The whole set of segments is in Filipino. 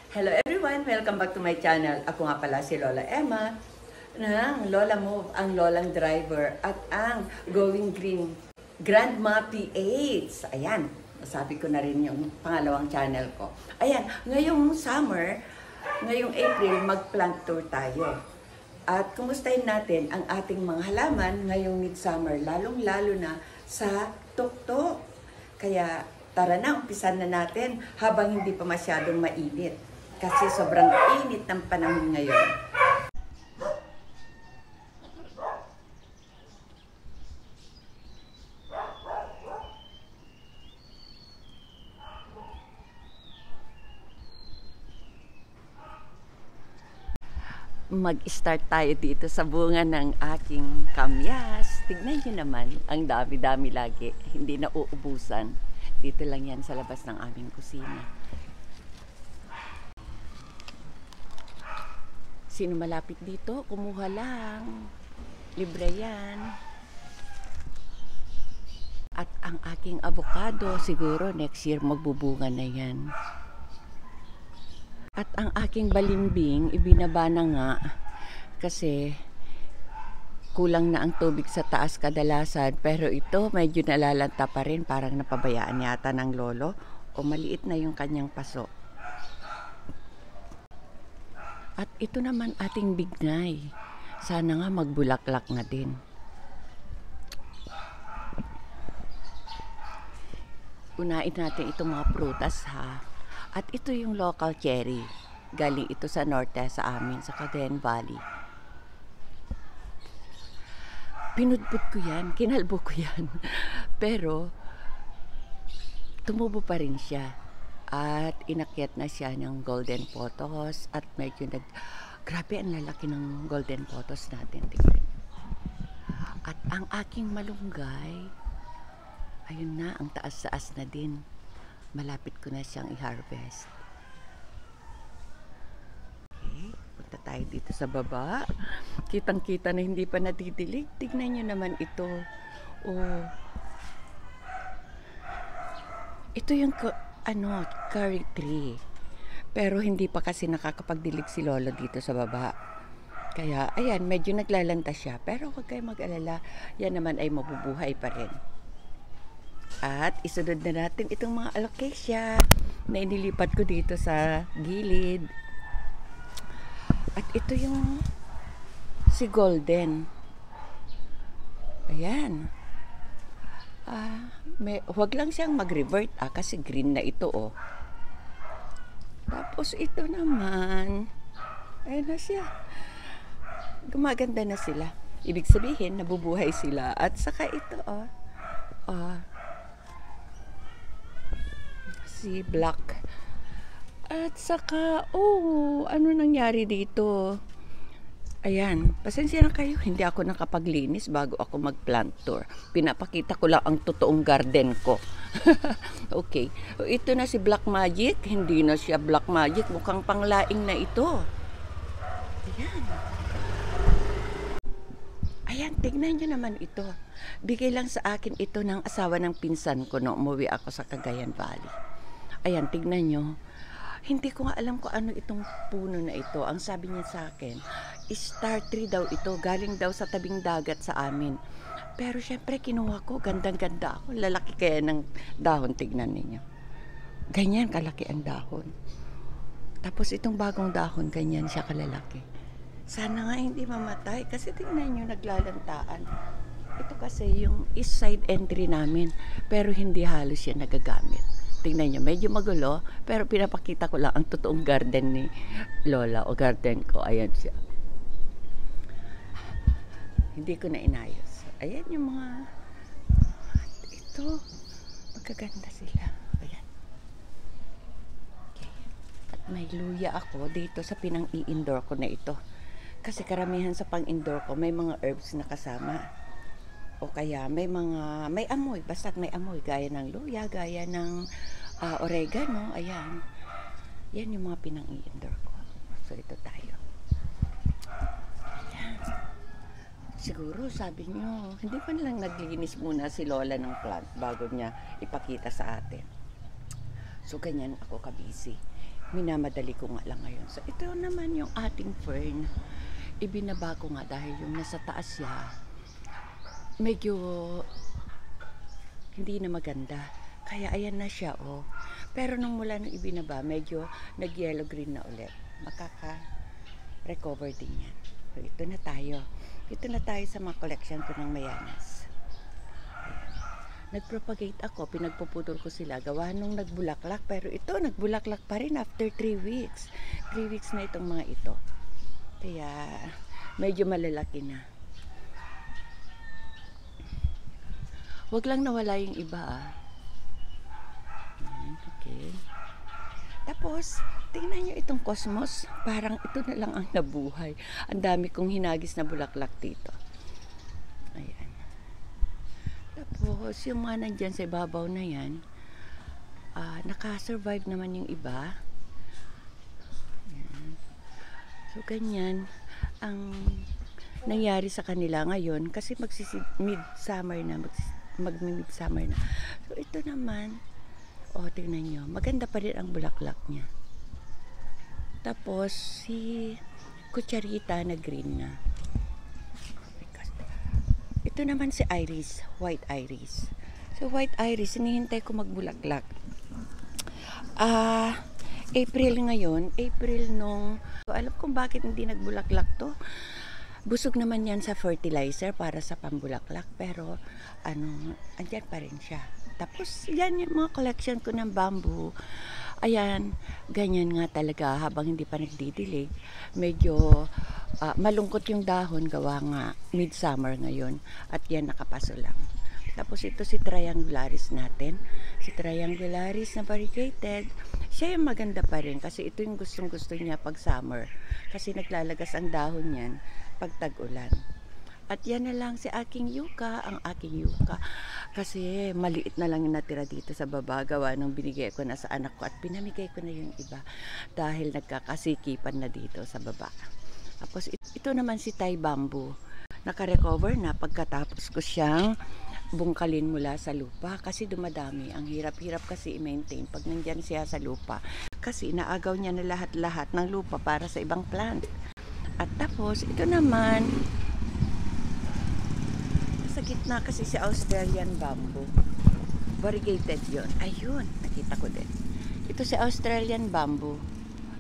Hello everyone! Welcome back to my channel. Ako nga pala si Lola Emma ng Lola Move, ang Lolang Driver at ang Going Green Grandma PH. Ayan, nasabi ko na rin yung pangalawang channel ko. Ayan, ngayong summer, ngayong April, mag-plant tour tayo. At kumustahin natin ang ating mga halaman ngayong midsummer, lalong-lalo na sa tuktok. Kaya tara na, umpisan na natin habang hindi pa masyadong mainit. Kasi sobrang init ng panahon ngayon. Mag-start tayo dito sa bunga ng aking kamyas. Tignan nyo naman, ang dami-dami lagi. Hindi na uubusan. Dito lang yan sa labas ng aming kusina. Sino malapit dito? Kumuha lang. Libre yan. At ang aking avocado, siguro next year magbubunga na yan. At ang aking balimbing, ibinaba na nga kasi kulang na ang tubig sa taas kadalasan. Pero ito medyo nalalanta pa rin, parang napabayaan yata ng lolo o maliit na yung kanyang paso. At ito naman ating bignay. Sana nga magbulaklak na din. Unahin natin itong mga prutas ha. At ito yung local cherry. Galing ito sa norte sa amin, sa Cagayan Valley. Pinudpud ko yan, kinalbo ko yan. Pero, tumubo pa rin siya. At inakyat na siya ng golden pothos at medyo grabe ang lalaki ng golden pothos natin, tingnan. At ang aking malunggay, ayun na, ang taas-taas na din. Malapit ko na siyang i-harvest. Okay, punta tayo dito sa baba. Kitang-kita na hindi pa nadidilig. Tignan nyo naman ito. Oh. Ito yung curry tree. Pero hindi pa kasi nakakapagdilig si lolo dito sa baba. Kaya, ayan, medyo naglalanta siya. Pero huwag kayo mag-alala. Yan naman ay mabubuhay pa rin. At isunod na natin itong mga alocasia na inilipat ko dito sa gilid. At ito yung si golden. Ayan. Huwag lang siyang mag-revert kasi green na ito oh. Tapos ito naman, ayun na siya. Gumaganda na sila. Ibig sabihin, nabubuhay sila. At saka ito si black. At saka, ano nangyari dito? Ayan, pasensya na kayo, hindi ako nakapaglinis bago ako mag-plant tour. Pinapakita ko lang ang totoong garden ko. Okay, ito na si Black Magic. Hindi na siya Black Magic, mukhang panglaing na ito. Ayan. Ayan, tignan nyo naman ito. Bigay lang sa akin ito ng asawa ng pinsan ko no umuwi ako sa Cagayan Valley. Ayan, tignan nyo. Hindi ko nga alam kung ano itong puno na ito. Ang sabi niya sa akin, star tree daw ito. Galing daw sa tabing dagat sa amin. Pero syempre kinuha ko. Gandang-ganda ako. Lalaki kaya ng dahon. Tignan ninyo. Ganyan kalaki ang dahon. Tapos itong bagong dahon, ganyan siya kalalaki. Sana nga hindi mamatay. Kasi tignan nyo, naglalantaan. Ito kasi yung east side entry namin. Pero hindi halos siya nagagamit. Tingnan nyo, medyo magulo, pero pinapakita ko lang ang totoong garden ni Lola o garden ko. Ayan siya. Hindi ko na inayos. Ayan yung mga, ito, magaganda sila. Ayan. Okay. At may luya ako dito sa pinang-i-indoor ko na ito. Kasi karamihan sa pang-indoor ko, may mga herbs na kasama. O kaya may amoy, basta may amoy, gaya ng luya, gaya ng oregano, ayan. Yan yung mga pinang-i-indoor ko. So ito tayo. Ayan. Siguro sabi nyo, hindi pa nilang naglinis muna si Lola ng plant bago niya ipakita sa atin. So ganyan ako kabisi. minamadali ko nga lang ngayon. So ito naman yung ating fern. Ibinaba ko nga dahil yung nasa taas siya, medyo hindi na maganda. Kaya ayan na siya, oh. Pero nung mula nung ibinaba, medyo nag-yellow green na ulit. Makaka-recover din yan. So ito na tayo. Ito na tayo sa mga collection ko ng Mayanas. Nagpropagate ako, pinagpuputol ko sila, gawa nung nagbulaklak, pero ito nagbulaklak pa rin after 3 weeks. 3 weeks na itong mga ito. Kaya medyo malalaki na. Wag lang nawala yung iba, ah. Okay. Tapos, tingnan nyo itong cosmos. Parang ito na lang ang nabuhay. Ang dami kong hinagis na bulaklak dito. Ayan. Tapos, yung mga nandyan sa ibabaw na yan, nakasurvive naman yung iba. Ayan. So, ganyan ang nangyari sa kanila ngayon kasi midsummer na, mag-midsummer na. So, ito naman, tingnan nyo, maganda pa rin ang bulaklak niya. Tapos, si Kucharita na green na. Ito naman si Iris, white iris. So, white iris, hinihintay ko magbulaklak. April ngayon, so, alam kong bakit hindi nagbulaklak to. Busog naman yan sa fertilizer para sa pambulaklak, pero andyan pa rin siya. Tapos yan yung mga collection ko ng bamboo. Ayan, ganyan nga talaga habang hindi pa nagdidilig. Medyo malungkot yung dahon, gawa nga midsummer ngayon. At yan nakapaso lang. Tapos ito si Triangularis natin. Si Triangularis na variegated. Siya yung maganda pa rin kasi ito yung gustong-gusto niya pag summer. Kasi naglalagas ang dahon niyan pag tag-ulan. At yan na lang si aking yucca, ang aking yucca. Kasi maliit na lang yung natira dito sa baba, gawa nung binigay ko na sa anak ko at pinamigay ko na yung iba dahil nagkakasikipan na dito sa baba. Tapos ito naman si Thai bamboo. Naka-recover na pagkatapos ko siyang bungkalin mula sa lupa kasi dumadami. Ang hirap-hirap kasi i-maintain pag nandyan siya sa lupa. Kasi naagaw niya na lahat-lahat ng lupa para sa ibang plant. At tapos ito naman, sa gitna kasi si Australian bamboo. Variegated yon. Ayun, nakita ko din. Ito si Australian bamboo.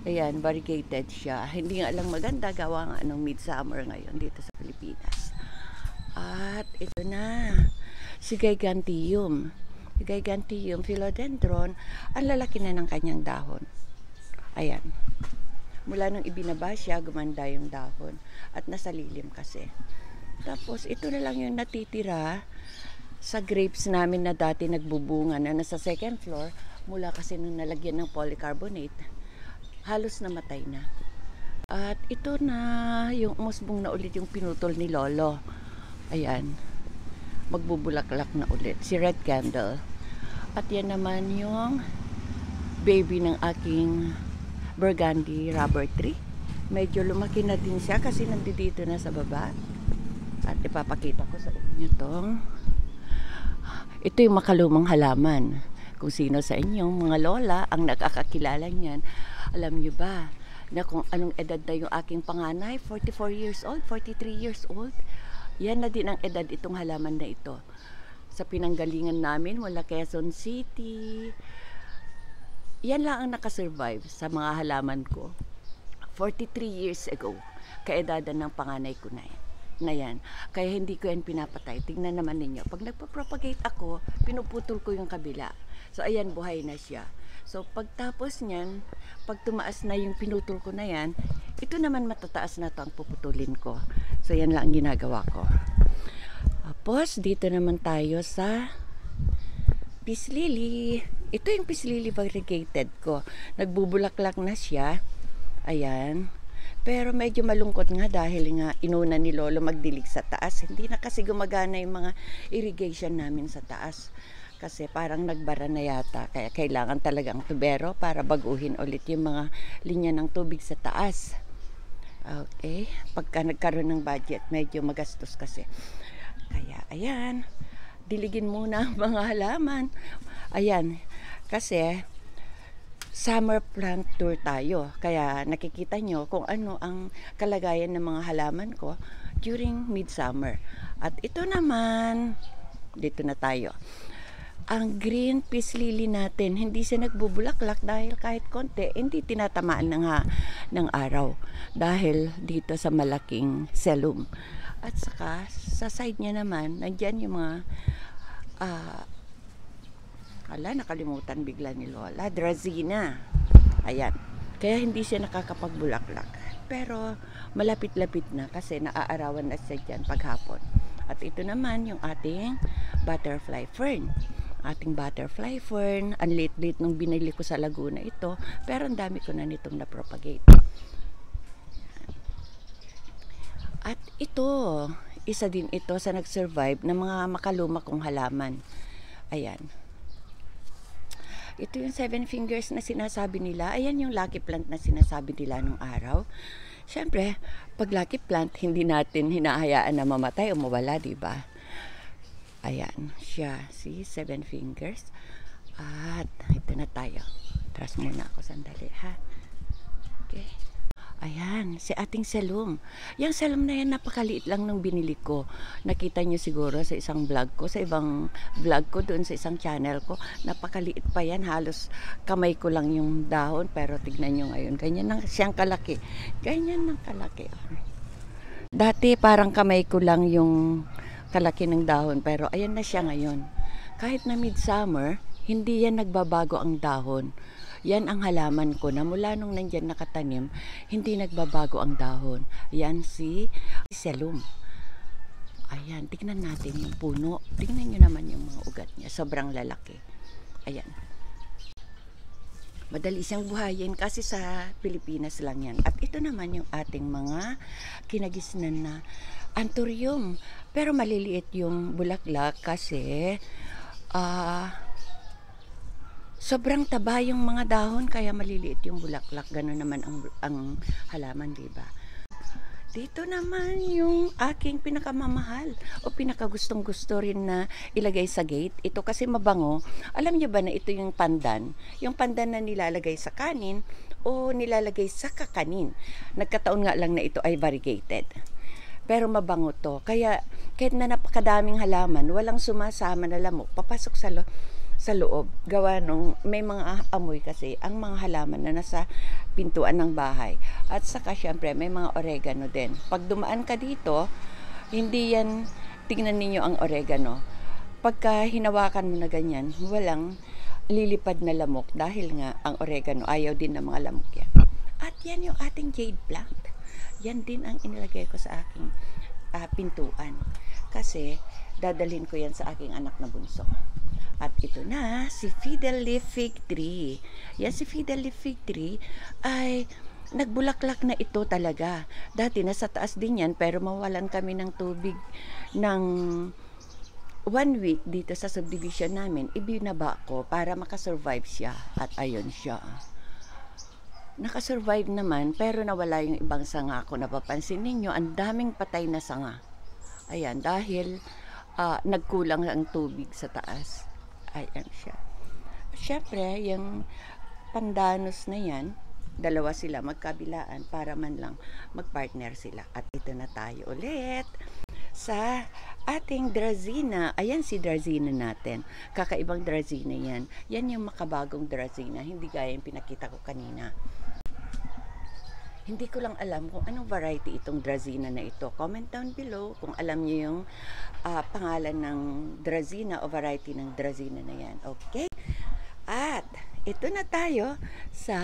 Ayan, variegated siya. Hindi nga lang maganda, gawa nga ng midsummer ngayon dito sa Pilipinas. At ito na, si Giganteum. Si Giganteum philodendron, ang lalaki na ng kanyang dahon. Ayan. Mula nung ibinaba siya, gumanda yung dahon. At nasa lilim kasi. Tapos, ito na lang yung natitira sa grapes namin na dati nagbubunga na nasa second floor. Mula kasi nung nalagyan ng polycarbonate, halos namatay na. At ito na yung umusbong na ulit yung pinutol ni Lolo. Ayan. Magbubulaklak na ulit. Si Red Candle. At yan naman yung baby ng aking burgundy rubber tree. Medyo lumaki na din siya kasi nandito na sa baba. At ipapakita ko sa inyo tong. Ito yung makalumang halaman. Kung sino sa inyong mga lola ang nakakakilala niyan, alam nyo ba na kung anong edad na yung aking panganay, 44 years old, 43 years old, yan na din ang edad itong halaman na ito. Sa pinanggalingan namin mula Quezon City, yan lang ang nakasurvive sa mga halaman ko. 43 years ago, kaedadan ng panganay ko na yan. Kaya hindi ko yan pinapatay. Tingnan naman ninyo. Pag nagpa-propagate ako, pinuputol ko yung kabila. So, ayan, buhay na siya. So, pagtapos niyan, pag tumaas na yung pinutol ko na yan, ito naman matataas na to ang puputulin ko. So, yan lang ang ginagawa ko. Tapos, dito naman tayo sa peace lily. Ito yung peace lily variegated ko. Nagbubulaklak na siya. Ayan. Pero medyo malungkot nga dahil nga inuna ni Lolo magdilig sa taas. Hindi na kasi gumagana yung mga irrigation namin sa taas. Kasi parang nagbara na yata. Kaya kailangan talagang tubero para baguhin ulit yung mga linya ng tubig sa taas. Okay. Pagka nagkaroon ng budget, medyo magastos kasi. Kaya ayan. Diligin muna ang mga halaman. Ayan. Kasi summer plant tour tayo. Kaya nakikita nyo kung ano ang kalagayan ng mga halaman ko during midsummer. At ito naman, dito na tayo. Ang green peace lily natin, hindi siya nagbubulaklak dahil kahit konti, hindi tinatamaan ng araw. Dahil dito sa malaking selum. At saka, sa side niya naman, nandyan yung mga nakalimutan bigla ni Lola. Dracaena. Ayan. Kaya hindi siya nakakapagbulaklak. Pero malapit-lapit na kasi naaarawan na siya dyan paghapon. At ito naman yung ating butterfly fern. Ating butterfly fern. Ang late-late nung binili ko sa Laguna ito. Pero ang dami ko na nitong na-propagate. At ito, isa din ito sa nag-survive ng mga makaluma kong halaman. Ayan. Ito yung 7 fingers na sinasabi nila. Ayan yung lucky plant na sinasabi nila nung araw. Siyempre, pag lucky plant, hindi natin hinahayaan na mamatay o mawala, diba? Ayan, siya. See, 7 fingers. At ito na tayo. Tras muna ako sandali, ha? Okay. Ayan, si ating selum. Yung selum na yan, napakaliit lang nung binili ko. Nakita nyo siguro sa isang vlog ko, sa ibang vlog ko, doon sa isang channel ko. Napakaliit pa yan, halos kamay ko lang yung dahon. Pero tignan nyo ngayon, ganyan lang siyang kalaki. Ganyan lang kalaki. Dati parang kamay ko lang yung kalaki ng dahon, pero ayan na siya ngayon. Kahit na midsummer, hindi yan nagbabago ang dahon. Yan ang halaman ko na mula nung nandyan nakatanim, hindi nagbabago ang dahon. Yan si selum. Ayan, tignan natin yung puno. Tignan nyo naman yung mga ugat niya. Sobrang lalaki. Ayan. Madali siyang buhayin kasi sa Pilipinas lang yan. At ito naman yung ating mga kinagisnan na anthurium. Pero maliliit yung bulaklak kasi sobrang taba yung mga dahon kaya maliliit yung bulaklak. Ganun naman ang halaman, diba? Dito naman yung aking pinakamamahal o pinakagustong gusto rin na ilagay sa gate. Ito kasi mabango. Alam niyo ba na ito yung pandan? Yung pandan na nilalagay sa kanin o nilalagay sa kakanin. Nagkataon nga lang na ito ay variegated. Pero mabango to. Kaya kahit na napakadaming halaman, walang sumasama na lamok. Papasok sa loob. Gawa nung may mga amoy kasi ang mga halaman na nasa pintuan ng bahay. At saka syempre may mga oregano din. Pag dumaan ka dito, hindi yan, tingnan ninyo ang oregano. Pagka hinawakan mo na ganyan, walang lilipad na lamok dahil nga ang oregano ayaw din ng mga lamok yan. At yan yung ating jade plant. Yan din ang inilagay ko sa aking pintuan. Kasi dadalhin ko yan sa aking anak na bunso. At ito na, si Fiddle Leaf Fig Tree. Yan si Fiddle Leaf Fig Tree ay nagbulaklak na ito talaga. Dati nasa taas din yan pero mawalan kami ng tubig ng 1 week dito sa subdivision namin. Ibinaba ko para makasurvive siya. At ayun siya. Nakasurvive naman pero nawala yung ibang sanga ko. Napapansin ninyo, ang daming patay na sanga. Ayan, dahil nagkulang ang tubig sa taas. Ayan siya. Siyempre, yung pandanus na yan, dalawa sila magkabilaan para man lang magpartner sila. At ito na tayo ulit sa ating Dracaena. Ayan si Dracaena natin. Kakaibang Dracaena yan. Yan yung makabagong Dracaena. Hindi gaya yung pinakita ko kanina. Hindi ko lang alam kung anong variety itong Dracaena na ito. Comment down below kung alam niyo yung pangalan ng Dracaena o variety ng Dracaena na yan. Okay? At ito na tayo sa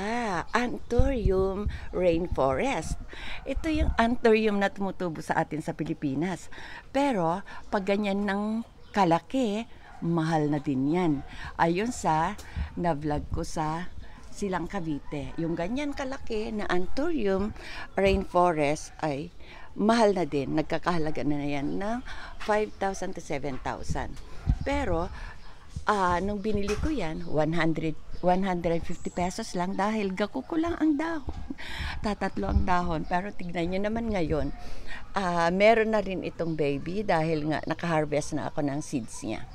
Anthurium rainforest. Ito yung Anthurium na tumutubo sa atin sa Pilipinas. Pero pag ganyan ng kalaki, mahal na din yan. Ayun sa na-vlog ko sa Silang Cavite. Yung ganyan kalaki na Anthurium rainforest ay mahal na din. Nagkakahalaga na yan ng 5,000 to 7,000. Pero nung binili ko yan, 150 pesos lang dahil gakuko lang ang dahon. Tatatlo ang dahon. Pero tignan nyo naman ngayon, meron na rin itong baby dahil nga nakaharvest na ako ng seeds niya.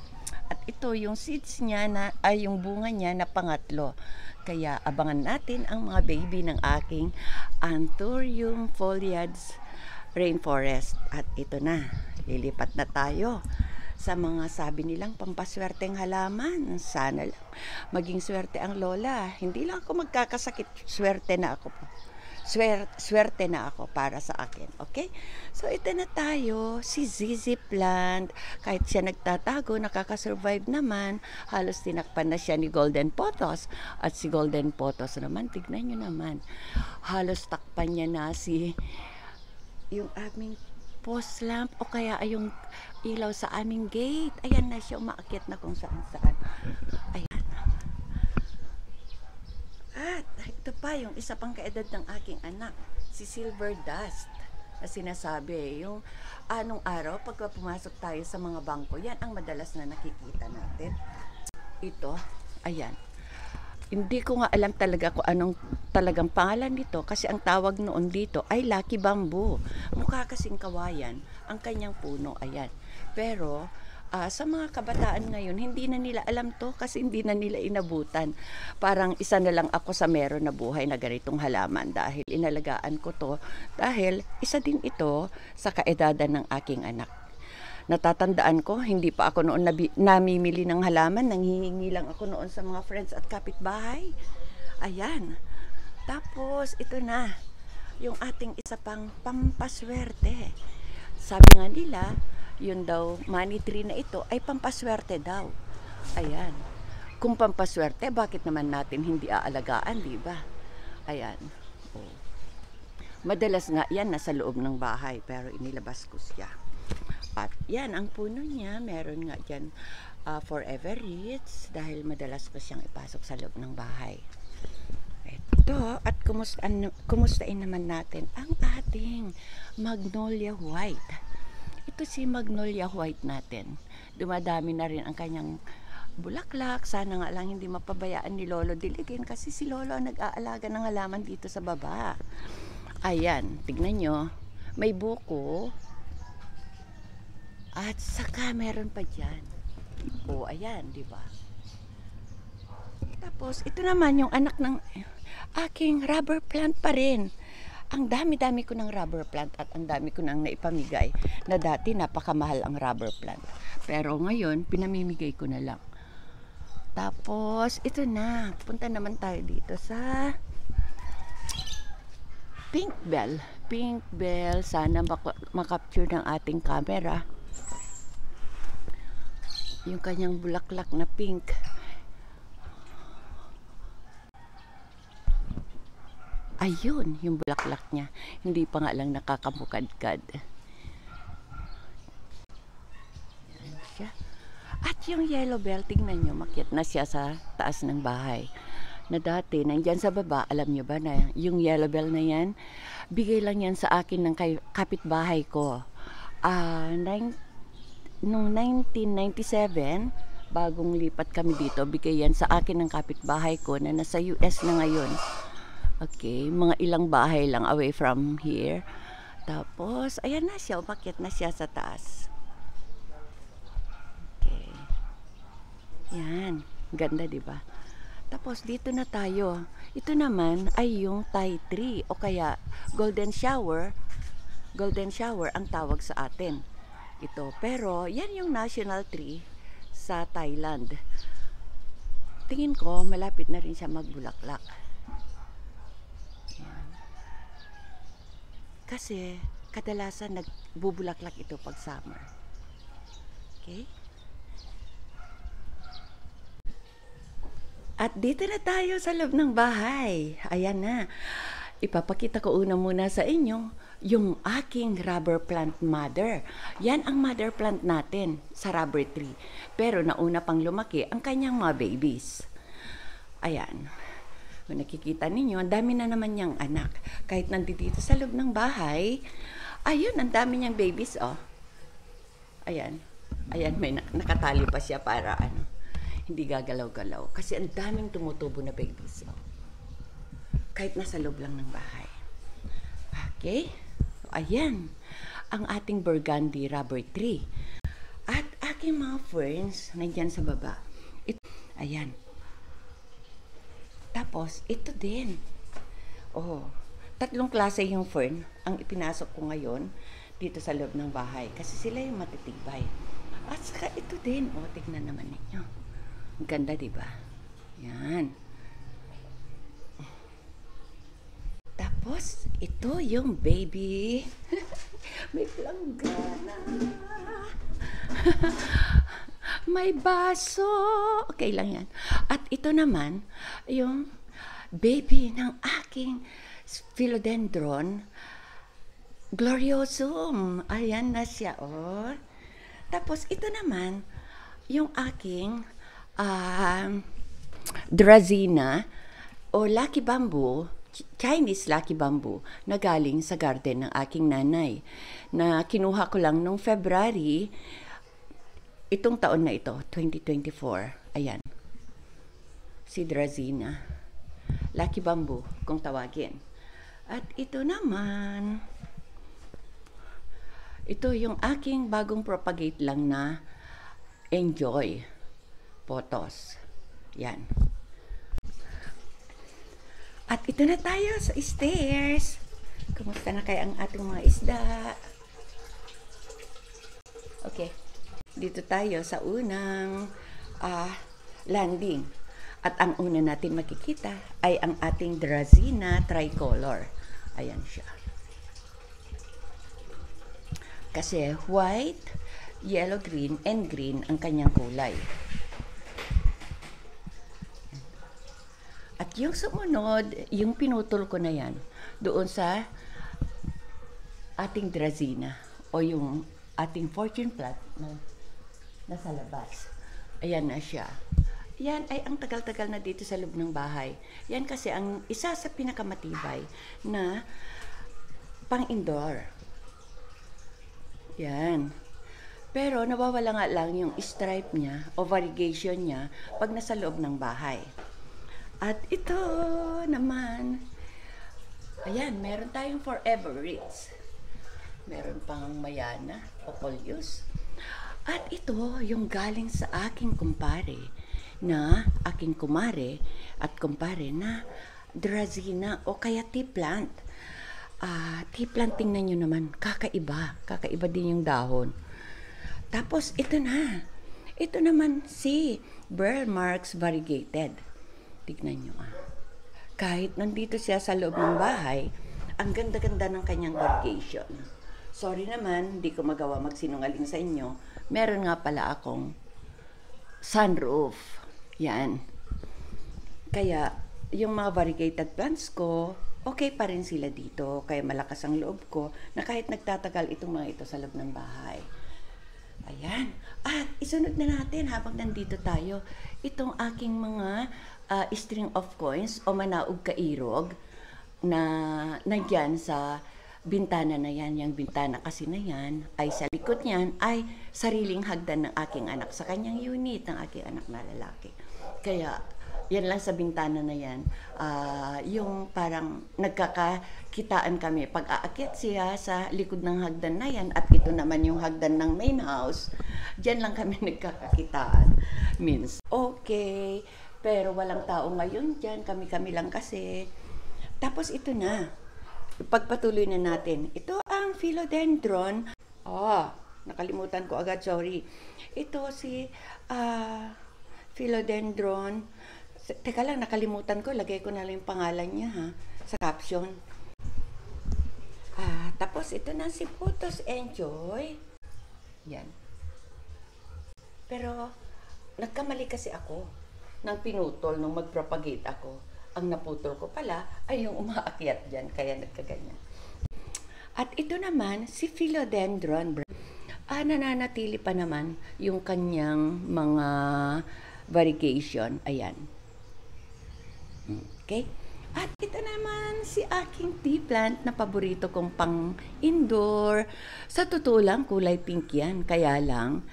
At ito yung seeds niya ay yung bunga niya na pangatlo. Kaya abangan natin ang mga baby ng aking Anthurium foliage rainforest. At ito na, lilipat na tayo sa mga sabi nilang pampaswerteng halaman. Sana lang maging swerte ang lola. Hindi lang ako magkakasakit, swerte na ako po. Swerte na ako para sa akin. Okay? So, ito na tayo. Si ZZ Plant. Kahit siya nagtatago, nakakasurvive naman. Halos tinakpan na siya ni Golden Pothos. At si Golden Pothos naman, tignan nyo naman. Halos takpan niya na yung aming post lamp o kaya yung ilaw sa aming gate. Ayan na siya, umaakyat na kung saan-saan. Ayan. At ito pa yung isa pang kaedad ng aking anak, si Silver Dust. Na sinasabi, yung anong araw, pagka pumasok tayo sa mga bangko, yan ang madalas na nakikita natin. Ito, ayan. Hindi ko nga alam talaga kung anong talagang pangalan nito kasi ang tawag noon dito ay Lucky Bamboo. Mukha kasing kawayan ang kanyang puno, ayan. Pero sa mga kabataan ngayon, hindi na nila alam to kasi hindi na nila inabutan. Parang isa na lang ako sa meron na buhay na ganitong halaman dahil inalagaan ko to dahil isa din ito sa kaedadan ng aking anak. Natatandaan ko, hindi pa ako noon namimili ng halaman, nanghihingi lang ako noon sa mga friends at kapitbahay. Ayan. Tapos, ito na, yung ating isa pang pampaswerte. Sabi nga nila, yun daw, money tree na ito ay pampaswerte daw. Ayan. Kung pampaswerte, bakit naman natin hindi aalagaan, di ba? Ayan. Oh. Madalas nga yan nasa loob ng bahay, pero inilabas ko siya. At yan, ang puno niya, meron nga dyan forever rich dahil madalas ko siyang ipasok sa loob ng bahay. Ito, at kumustain naman natin ang ating Magnolia White. Ito si Magnolia White natin. Dumadami na rin ang kanyang bulaklak. Sana nga lang hindi mapabayaan ni Lolo Diligin kasi si Lolo ang nag-aalaga ng halaman dito sa baba. Ayan, tignan nyo. May buko. At saka meron pa dyan. O, ayan, di ba? Tapos, ito naman yung anak ng aking rubber plant pa rin. Ang dami-dami ko ng rubber plant at ang dami ko nang naipamigay na dati napakamahal ang rubber plant. Pero ngayon, pinamimigay ko na lang. Tapos, ito na. Punta naman tayo dito sa Pink Bell. Pink Bell. Sana makapture ng ating camera yung kanyang bulaklak na pink. Ayun, yung bulaklak niya. Hindi pa nga lang nakakamukadkad. Yan siya. At yung yellow bell, tingnan nyo, makyat na siya sa taas ng bahay. Na dati, nandyan sa baba, alam nyo ba na yung yellow bell na yan, bigay lang yan sa akin ng kapitbahay ko. Noong 1997, bagong lipat kami dito, bigay yan sa akin ng kapitbahay ko na nasa US na ngayon. Okay, mga ilang bahay lang away from here. Tapos, ayan na siya, umakyat na siya sa taas. Okay. Yan, ganda, di ba? Tapos, dito na tayo. Ito naman ay yung Thai tree o kaya golden shower. Golden shower ang tawag sa atin. Ito, pero yan yung national tree sa Thailand. Tingin ko, malapit na rin siya magbulaklak. Kasi, kadalasan nagbubulaklak ito pag summer. Okay? At dito na tayo sa loob ng bahay. Ayan na. Ipapakita ko muna sa inyo yung aking rubber plant mother. Yan ang mother plant natin sa rubber tree. Pero nauna pang lumaki ang kanyang mga babies. Ayan. Kung nakikita ninyo, ang dami na naman niyang anak. Kahit nandito sa loob ng bahay, ayun, ang dami niyang babies, oh. Ayan. Ayan, may nakatali pa siya para hindi gagalaw-galaw. Kasi ang daming tumutubo na babies, oh. Kahit nasa loob lang ng bahay. Okay? So, ayan. Ang ating burgundy rubber tree. At aking mga ferns, nandyan sa baba. Ayan. Tapos, ito din. Oh, 3 klase yung fern ang ipinasok ko ngayon dito sa loob ng bahay. Kasi sila yung matitibay. At saka ito din. Oh, tignan naman ninyo. Ang ganda, diba? Yan. Tapos, ito yung baby. May planggana. May baso. Okay lang yan. At ito naman, yung baby ng aking philodendron gloriosum. Ayan na siya, oh. Tapos, ito naman, yung aking Dracena o Lucky Bamboo, Chinese Lucky Bamboo, na galing sa garden ng aking nanay. Na kinuha ko lang nung February, itong taon na ito, 2024. Ayan. Si Dracena. Lucky Bamboo, kung tawagin. At ito naman, ito yung aking bagong propagate lang na Enjoy Pothos. Yan. At ito na tayo sa stairs. Kumusta na kaya ang ating mga isda? Okay. Dito tayo sa unang landing. At ang una natin makikita ay ang ating Dracena tricolor. Ayan siya. Kasi white, yellow, green, and green ang kanyang kulay. At yung sumunod, yung pinutol ko na yan, doon sa ating Dracena o yung ating fortune plant na nasa labas. Ayan na siya. Yan ay ang tagal-tagal na dito sa loob ng bahay. Yan kasi ang isa sa pinakamatibay na pang-indoor. Yan. Pero nawawala nga lang yung stripe niya o variegation niya pag nasa loob ng bahay. At ito naman, ayan, meron tayong Forever Ritz. Meron pang Mayana o Coleus. At ito yung galing sa aking kumare at kumpare na Dracena o kaya tea plant. Tea plant, tingnan nyo naman, kakaiba din yung dahon. Tapos ito naman si Burl Marx Variegated. Tignan nyo kahit nandito siya sa loob ng bahay, ang ganda-ganda ng kanyang variegation. Sorry naman, hindi ko magawa magsinungaling sa inyo. Meron nga pala akong sunroof. Yan. Kaya, yung mga variegated plants ko, okay pa rin sila dito. Kaya malakas ang loob ko na kahit nagtatagal itong mga ito sa loob ng bahay. Ayan. At isunod na natin habang nandito tayo, itong aking mga string of coins o manaog kairog na nandyan sa bintana na yan. Yung bintana kasi na yan ay sa likod niyan ay sariling hagdan ng aking anak sa kanyang unit ng aking anak na lalaki. Kaya yan lang sa bintana na yan, yung parang nagkakakitaan kami pag aakyat siya sa likod ng hagdan na yan at ito naman yung hagdan ng main house, dyan lang kami nagkakakitaan. Means okay, pero walang tao ngayon dyan, kami-kami lang kasi. Tapos ito na, pagpatuloy na natin. Ito ang philodendron. Nakalimutan ko agad, sorry. Ito si philodendron. Teka lang, nakalimutan ko. Lagay ko na lang yung pangalan niya sa caption. Tapos ito na si Pothos Enjoy. Yan. Pero nagkamali kasi ako ng pinutol nung mag-propagate ako. Ang naputol ko pala ay yung umaakyat dyan, kaya nagkaganyan. At ito naman, si philodendron, nananatili pa naman yung kanyang mga variegation. Ayan. Okay? At ito naman si aking tea plant na paborito kong pang-indoor. Sa totoo lang, kulay pink yan. Kaya lang,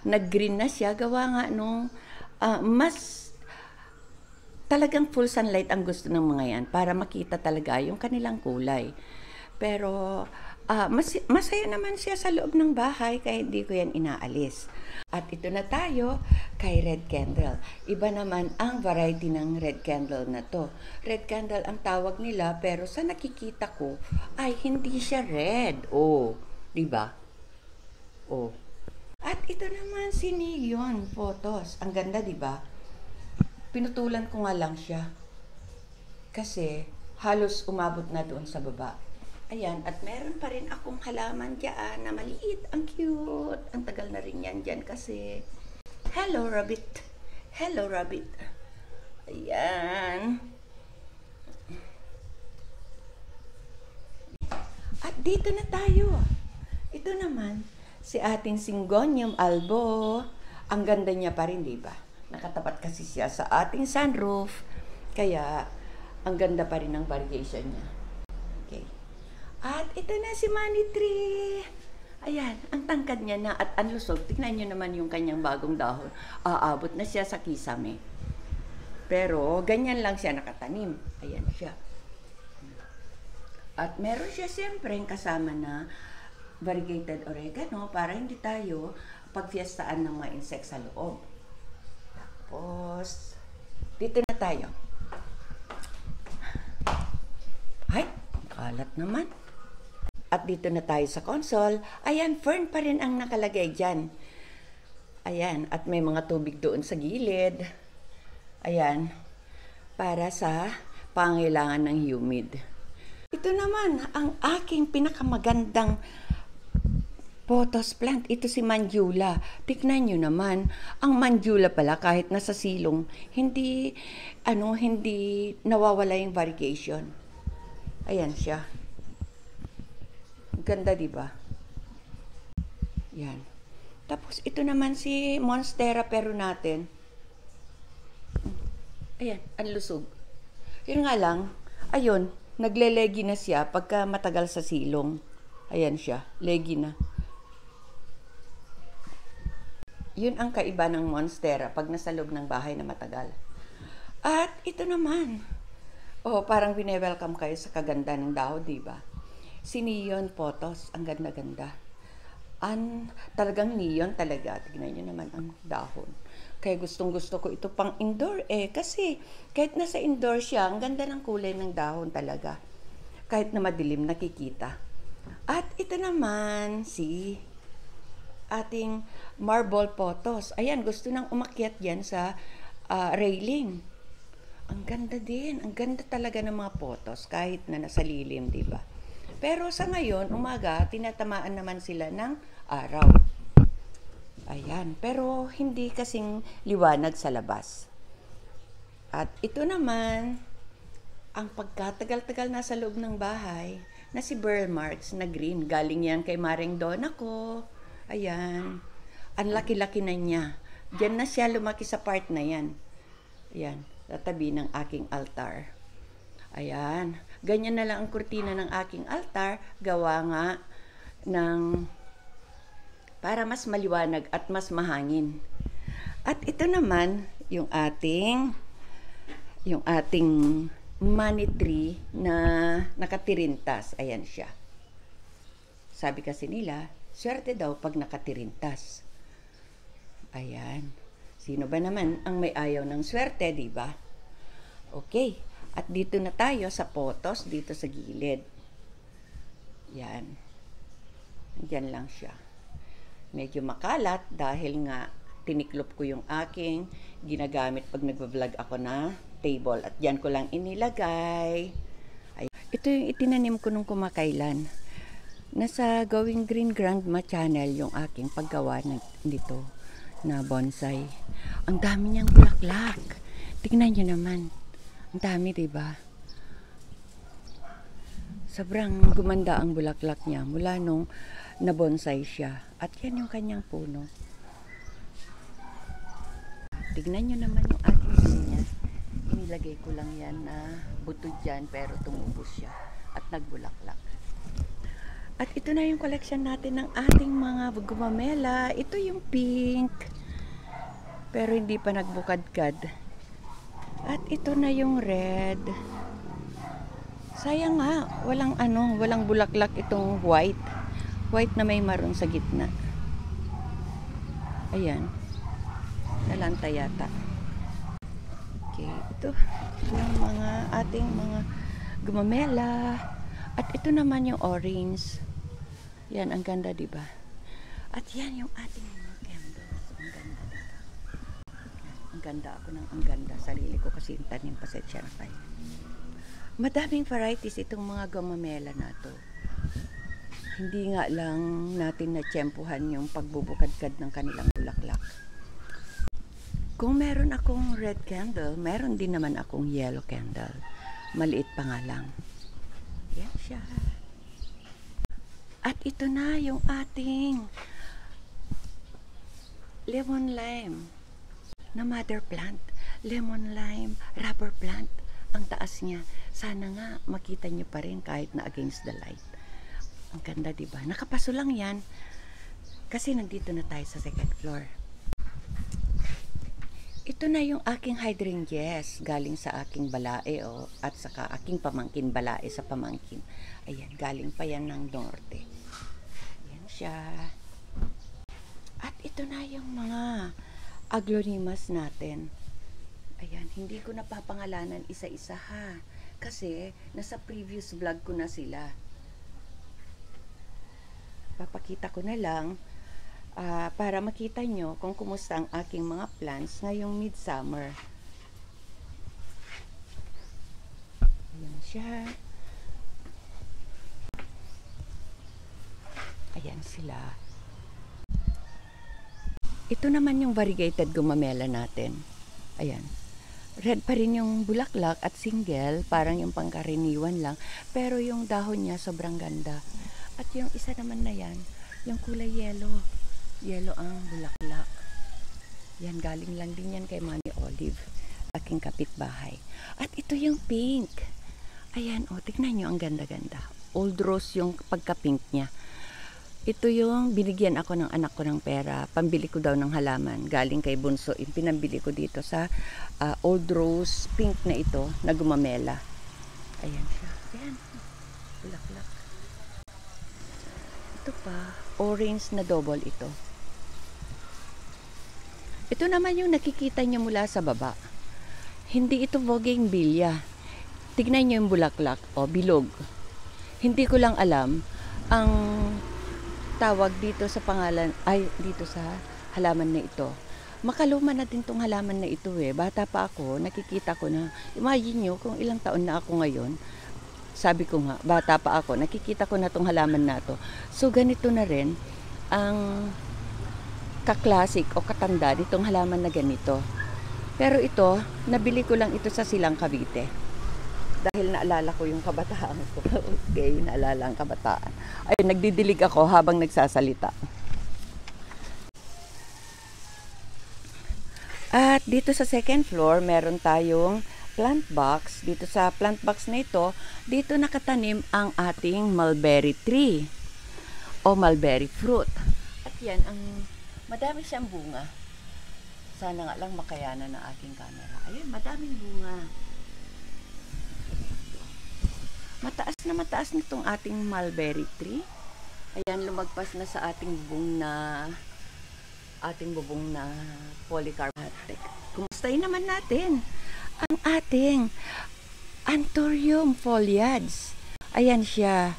nag-green na siya. Gawa nga nung mas talagang full sunlight ang gusto ng mga yan para makita talaga yung kanilang kulay. Pero Masaya naman siya sa loob ng bahay kaya hindi ko yan inaalis. At ito na tayo kay red candle. Iba naman ang variety ng red candle na to. Red candle ang tawag nila pero sa nakikita ko ay hindi siya red. Oh, di ba? Oh. At ito naman si Neon Photos. Ang ganda, di ba? Pinutulan ko nga lang siya. Kasi halos umabot na doon sa baba. Ayan, at meron pa rin akong halaman dyan na maliit. Ang cute. Ang tagal na rin yan dyan kasi. Hello, rabbit. Hello, rabbit. Ayan. At dito na tayo. Ito naman, si ating Syngonium albo. Ang ganda niya pa rin, diba? Nakatapat kasi siya sa ating sunroof. Kaya, ang ganda pa rin ng variegation niya. Okay. At ito na si Money Tree. Ayan, ang tangkad niya na at ang lusog. Tingnan niyo naman yung kanyang bagong dahon. Aabot na siya sa kisame. Pero, ganyan lang siya nakatanim. Ayan siya. At meron siya siyempre kasama na variegated oregano para hindi tayo pagfiestaan ng mga insect sa loob. Tapos, dito na tayo. Ay, kalat naman. At dito na tayo sa console. Ayan, fern pa rin ang nakalagay dyan. Ayan, at may mga tubig doon sa gilid. Ayan, para sa pangailangan ng humid. Ito naman, ang aking pinakamagandang pothos plant. Ito si Mandula. Tignan nyo naman, ang Mandula pala kahit nasa silong, hindi nawawala yung variegation. Ayan siya. Ganda, di ba? Yan. Tapos ito naman si Monstera pero natin. Ayan, ang lusog. Yun nga lang, ayun, naglelegi na siya pagka matagal sa silong. Ayan siya, legi na. Yun ang kaiba ng Monstera pag nasa loob ng bahay na matagal. At ito naman. Oh, parang bine-welcome kayo sa kaganda ng dahon, di ba? Si Neon Photos, ang ganda-ganda. Talagang neon talaga. Tignan nyo naman ang dahon. Kaya gustong-gusto ko ito pang indoor kasi kahit nasa indoor siya, ang ganda ng kulay ng dahon talaga. Kahit na madilim, nakikita. At ito naman si ating Marble Photos. Ayan, gusto nang umakyat yan sa railing. Ang ganda din. Ang ganda talaga ng mga photos kahit na nasa lilim, di ba? Pero sa ngayon, umaga, tinatamaan naman sila ng araw. Ayan. Pero hindi kasing liwanag sa labas. At ito naman, ang pagkatagal-tagal nasa loob ng bahay, na si Burl Marks na green. Galing yan kay Maring Donna ko. Ayan. Ang laki-laki na niya. Diyan na siya lumaki sa part na yan. Ayan. Tatabi ng aking altar. Ayan. Ganyan na lang ang kurtina ng aking altar. Gawa nga ng para mas maliwanag at mas mahangin. At ito naman yung ating money tree na nakatirintas. Ayan siya. Sabi kasi nila, swerte daw pag nakatirintas. Ayan. Sino ba naman ang may ayaw ng swerte, di ba? Okay. At dito na tayo sa photos, dito sa gilid. Yan. Diyan lang siya. Medyo makalat dahil nga tiniklop ko yung aking ginagamit pag nagbablog ako na table. At diyan ko lang inilagay. Ay, ito yung itinanim ko nung kumakailan. Nasa Going Green Grandma channel yung aking paggawa nito na bonsai. Ang dami niyang bulaklak. Tingnan niyo naman. Ang dami, diba? Sobrang gumanda ang bulaklak niya mula nung nabonsai siya. At yan yung kanyang puno. Tignan nyo naman yung aking sinya. Inilagay ko lang yan na buto dyan pero tumubos siya. At nagbulaklak. At ito na yung collection natin ng ating mga gumamela. Ito yung pink. Pero hindi pa nagbukadkad. At ito na yung red. Sayang nga, walang bulaklak itong white. White na may maroon sa gitna. Ayan, nalanta yata. Okay, ito yung mga ating mga gumamela. At ito naman yung orange. Yan, ang ganda, diba? At yan yung ating mga candles. Ang ganda, diba? Ang ganda ako ng ang ganda. Sarili ko kasi yung tanim, pasensya na kayo. Madaming varieties itong mga gumamela na to. Hindi nga lang natin natsyempuhan yung pagbubukadkad ng kanilang bulaklak. Kung meron akong red candle, meron din naman akong yellow candle. Maliit pa nga lang. Yan siya. At ito na yung ating lemon lime na mother plant. Lemon lime rubber plant. Ang taas niya. Sana nga makita niyo pa rin kahit na against the light. Ang ganda, diba? Nakapaso lang yan. Kasi nandito na tayo sa second floor. Ito na yung aking hydrangeas galing sa aking balae at saka aking pamangkin, balae sa pamangkin. Ayan, galing pa yan ng norte. Ayan siya. At ito na yung mga aglaonimas natin. Ayan, hindi ko napapangalanan isa-isa ha. Kasi nasa previous vlog ko na sila. Papakita ko na lang para makita nyo kung kumusta ang aking mga plants ngayong midsummer. Ayan siya. Ayan sila. Ito naman yung variegated gumamela natin. Ayan. Red pa rin yung bulaklak at single, parang yung pangkaraniwan lang. Pero yung dahon niya sobrang ganda. At yung isa naman na yan, yung kulay yellow. Yellow ang bulaklak. Yan, galing lang din yan kay Mami Olive, aking kapitbahay. At ito yung pink. Ayan, tignan nyo, ang ganda-ganda. Old rose yung pagka-pink niya. Ito yung binigyan ako ng anak ko ng pera. Pambili ko daw ng halaman. Galing kay Bunso. Pinambili ko dito sa old rose pink na ito, na gumamela. Ayan siya. Ayan. Bulaklak. Ito pa, orange na double ito. Ito naman yung nakikita nyo mula sa baba. Hindi ito bougainvillea. Tignan nyo yung bulaklak, bilog. Hindi ko lang alam ang tawag dito sa pangalan, dito sa halaman na ito. Makaluma na din tong halaman na ito eh. Bata pa ako, nakikita ko na, imagine nyo kung ilang taon na ako ngayon. Sabi ko nga, bata pa ako, nakikita ko na tong halaman na to. So ganito na rin ang kaklasik o katanda nitong halaman na ganito. Pero ito, nabili ko lang ito sa Silang Cavite. Dahil naalala ko yung kabataan ko. Okay, naalala ang kabataan. Ay, nagdidilig ako habang nagsasalita. At dito sa second floor, meron tayong plant box. Dito sa plant box na ito, dito nakatanim ang ating mulberry tree o mulberry fruit. At yan, madami siyang bunga. Sana nga lang makayanan ng aking camera. Ayun, madaming bunga. Mataas nitong ating mulberry tree. Ayan, lumagpas na sa ating bubong na polycarbonate. Kumustahin naman natin ang ating anthurium foliage. Ayan siya.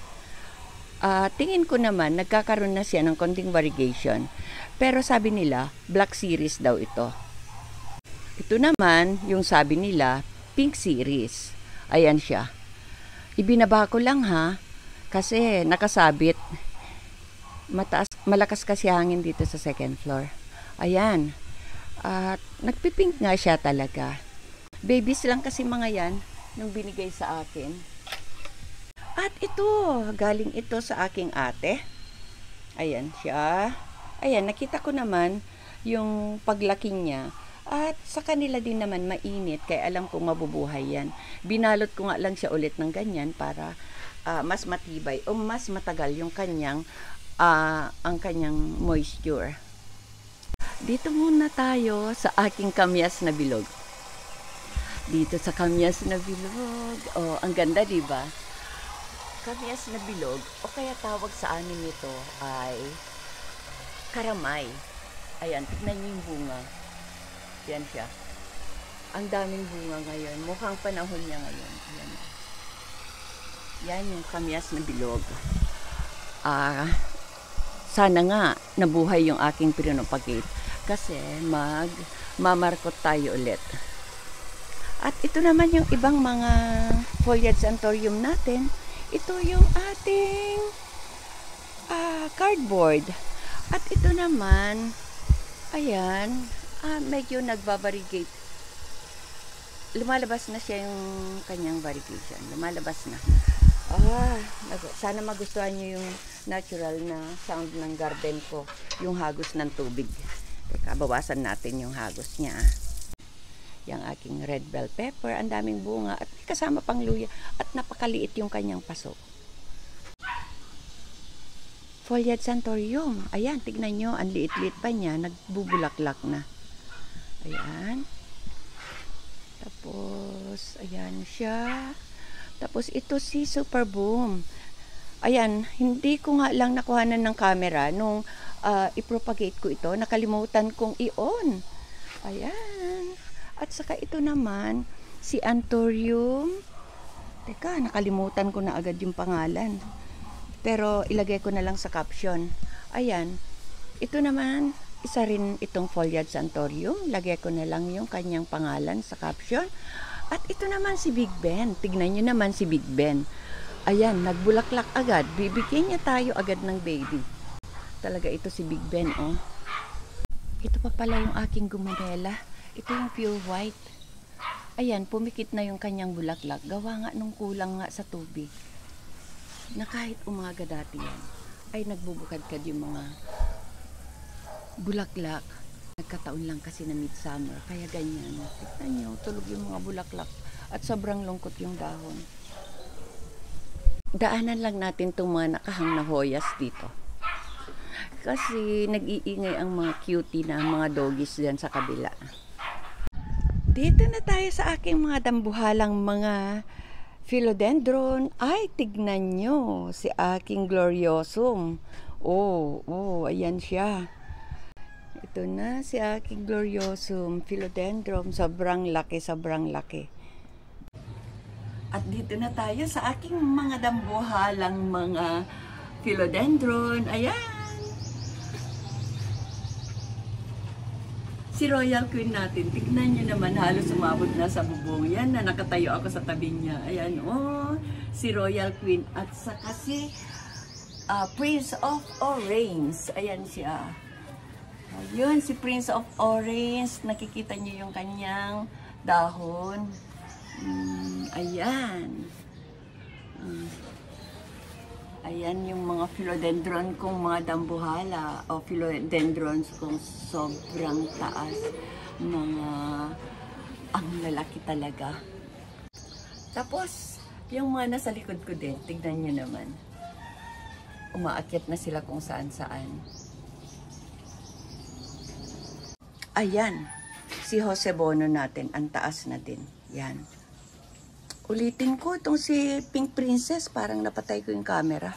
Tingin ko naman, nagkakaroon na siya ng konting variegation. Pero sabi nila, black series daw ito. Ito naman, yung sabi nila, pink series. Ayan siya. Ibinaba ko lang ha, kasi nakasabit. Malakas kasi hangin dito sa second floor. Ayan. At nagpipink nga siya talaga. Babies lang kasi mga yan, nung binigay sa akin. At ito, galing ito sa aking ate. Ayan siya. Ayan, nakita ko naman yung paglaki niya. At sa kanila din naman mainit, kaya alam kong mabubuhay yan. Binalot ko nga lang siya ulit ng ganyan para mas matibay o mas matagal yung ang kanyang moisture. Dito muna tayo sa aking kamyas na bilog. Dito sa kamyas na bilog. Oh, ang ganda, diba? Kamyas na bilog o kaya tawag sa amin nito ay karamay. Ayan, tignan niyo yung bunga. Yan siya. Ang daming bunga ngayon. Mukhang panahon niya ngayon. Yan. Yan yung kamyas na bilog. Sana nga nabuhay yung aking pinonopagate kasi mamarkot tayo ulit. At ito naman yung ibang mga foliage anthurium natin. Ito yung ating cardboard. At ito naman, ayan, medyo nagva-variegate. Lumalabas na siya yung kanyang variegation. Lumalabas na. Sana magustuhan niyo yung natural na sound ng garden ko. Yung hagos ng tubig. Teka, bawasan natin yung hagos niya. Yung aking red bell pepper, ang daming bunga at may kasama pang luya at napakaliit yung kanyang paso. Foliage anthurium. Ayan, tignan nyo, ang liit-liit pa niya, nagbubulaklak na. Ayan. Tapos, ayan siya. Tapos, ito si Super Boom. Ayan, hindi ko nga lang nakuhanan ng camera nung ipropagate ko ito. Nakalimutan kong i-on. Ayan. At saka ito naman, si Anthurium. Teka, nakalimutan ko na agad yung pangalan. Pero ilagay ko na lang sa caption. Ayan. Ito naman, isa rin itong foliage anthurium. Lagay ko na lang yung kanyang pangalan sa caption. At ito naman si Big Ben. Tignan nyo naman si Big Ben. Ayan, nagbulaklak agad. Bibigyan niya tayo agad ng baby. Talaga ito si Big Ben, oh. Ito pa pala yung aking gumamela. Ito yung pure white. Ayan, pumikit na yung kanyang bulaklak. Gawa nga nung kulang nga sa tubig. Na kahit umaga dati yan, ay nagbubukad-kad yung mga bulaklak. Nagkataon lang kasi na midsummer. Kaya ganyan. Tignan nyo, tulog yung mga bulaklak. At sobrang lungkot yung dahon. Daanan lang natin itong mga nakahang na hoyas dito. Kasi nag-iingay ang mga cutie na mga doggies dyan sa kabila. Dito na tayo sa aking mga dambuhalang mga philodendron. Ay, tignan nyo si aking gloriosum. Ayan siya. Ito na si aking gloriosum philodendron. Sobrang laki, sobrang laki. At dito na tayo sa aking mga dambuhalang mga philodendron. Ayan. Si Royal Queen natin, tignan nyo naman, halos umabot na sa bubong. Yan na, nakatayo ako sa tabi niya. Ayan, si Royal Queen. At saka si Prince of Orange. Ayan siya. Ayun, si Prince of Orange. Nakikita nyo yung kanyang dahon. Ayan. Ayan yung mga philodendron kong mga dambuhala o philodendrons kong sobrang taas. Ang lalaki talaga. Tapos, yung mga nasa likod ko din, tignan nyo naman. Umaakyat na sila kung saan-saan. Ayan, si Jose Bono natin, ang taas na din. Yan. Ulitin ko itong si Pink Princess, parang napatay ko yung camera.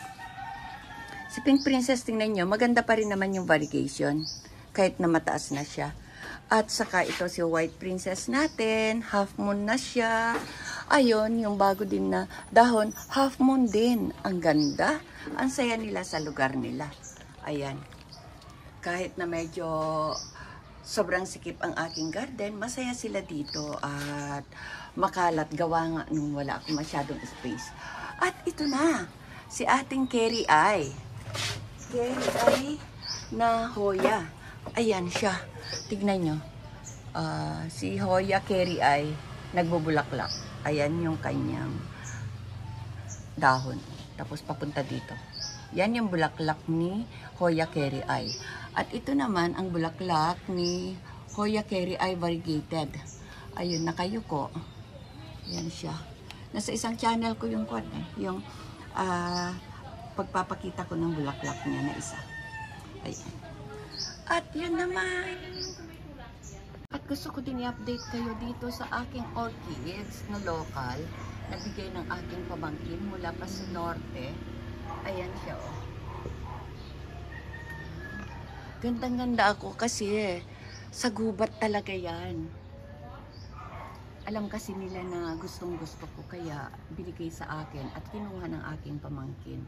Si Pink Princess, tingnan nyo, maganda pa rin naman yung variegation, kahit na mataas na siya. At saka ito si White Princess natin, half moon na siya. Ayun, yung bago din na dahon, half moon din. Ang ganda, ang saya nila sa lugar nila. Ayan, kahit na medyo sobrang sikip ang aking garden, masaya sila dito at makalat, gawa nga nung wala akong masyadong space. At ito na, si ating Kerry Eye. Kerry Eye na Hoya. Ayan siya. Tignan nyo. Si Hoya Kerry Eye, nagbubulaklak. Ayan yung kanyang dahon. Tapos papunta dito. Yan yung bulaklak ni Hoya Kerry Eye. At ito naman ang bulaklak ni Hoya Kerry Eye variegated. Ayun, nakayuko. Yan siya. Nasa isang channel ko yung yung pagpapakita ko ng bulaklak niya na isa. Ayan. At yun naman. At gusto ko din i-update kayo dito sa aking orchids na local. nabigay ng aking pamangkin mula pa sa norte. Ayan siya, oh. Gandang-ganda ako kasi sa gubat talaga yan. Alam kasi nila na gustong-gusto ko, kaya binigay sa akin at kinuha ng aking pamangkin.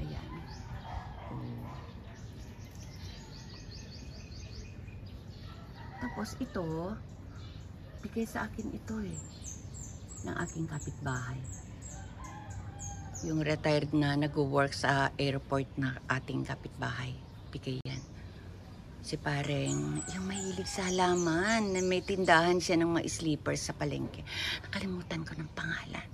Ayan. Oh. Tapos ito, bigay sa akin ito ng aking kapitbahay. Yung retired na nag-work sa airport na ating kapitbahay. Bigay yan. Si pareng, yung mahilig sa halaman, na may tindahan siya ng mga sleepers sa palengke. Nakalimutan ko ng pangalan.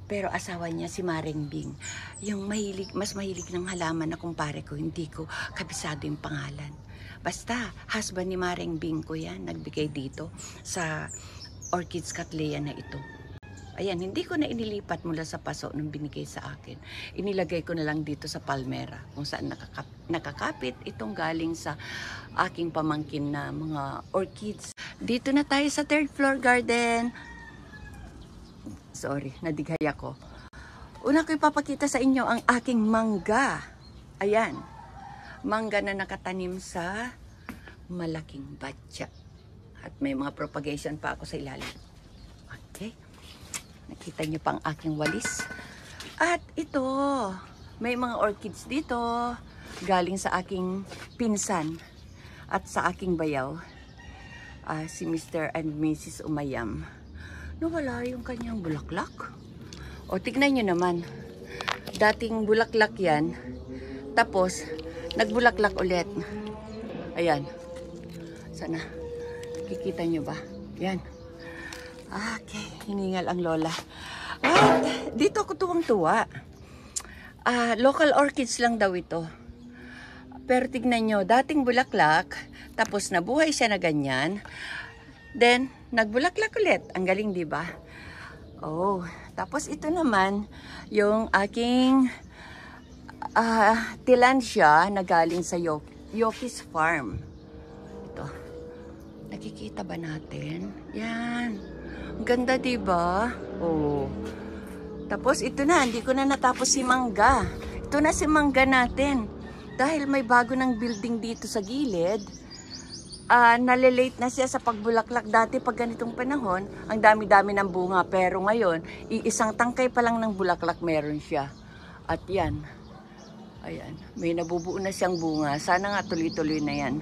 Pero asawa niya si Maring Bing. Yung mahilig, mas mahilig ng halaman na kumpare ko, hindi ko kabisado yung pangalan. Basta, husband ni Maring Bing ko yan, nagbigay dito sa Orchids Cattleya na ito. Ayan, hindi ko na inilipat mula sa paso nung binigay sa akin. Inilagay ko na lang dito sa palmera, kung saan nakakapit itong galing sa aking pamangkin na mga orchids. Dito na tayo sa 3rd floor garden. Sorry, nadighay ako. Una ko ipapakita sa inyo ang aking mangga. Ayan. Mangga na nakatanim sa malaking batya. At may mga propagation pa ako sa ilalim. Okay. Nakita nyo pa ang aking walis. At ito, may mga orchids dito. Galing sa aking pinsan at sa aking bayaw. Si Mr. and Mrs. Umayam. Nawala yung kanyang bulaklak. O, tignan nyo naman. Dating bulaklak yan. Tapos, nagbulaklak ulit. Ayan. Sana. Kikita nyo ba? Yan. Okay. Hiningal ang lola. At dito ako tuwang-tuwa. Local orchids lang daw ito. Pero tignan nyo, dating bulaklak. Tapos nabuhay siya na ganyan. Then, nagbulaklak ulit. Ang galing, di ba? Oh. Tapos ito naman, yung aking Tillandsia na galing sa Yoki's Farm. Ito. Nakikita ba natin? Yan. Ang ganda, diba? Oh. Tapos ito na, hindi ko na natapos si mangga. Ito na si mangga natin. Dahil may bago ng building dito sa gilid, nalilate na siya sa pagbulaklak. Dati pag ganitong panahon, ang dami-dami ng bunga. Pero ngayon, iisang tangkay pa lang ng bulaklak meron siya. At yan. Ayan, may nabubuo na siyang bunga. Sana nga tuloy-tuloy na yan.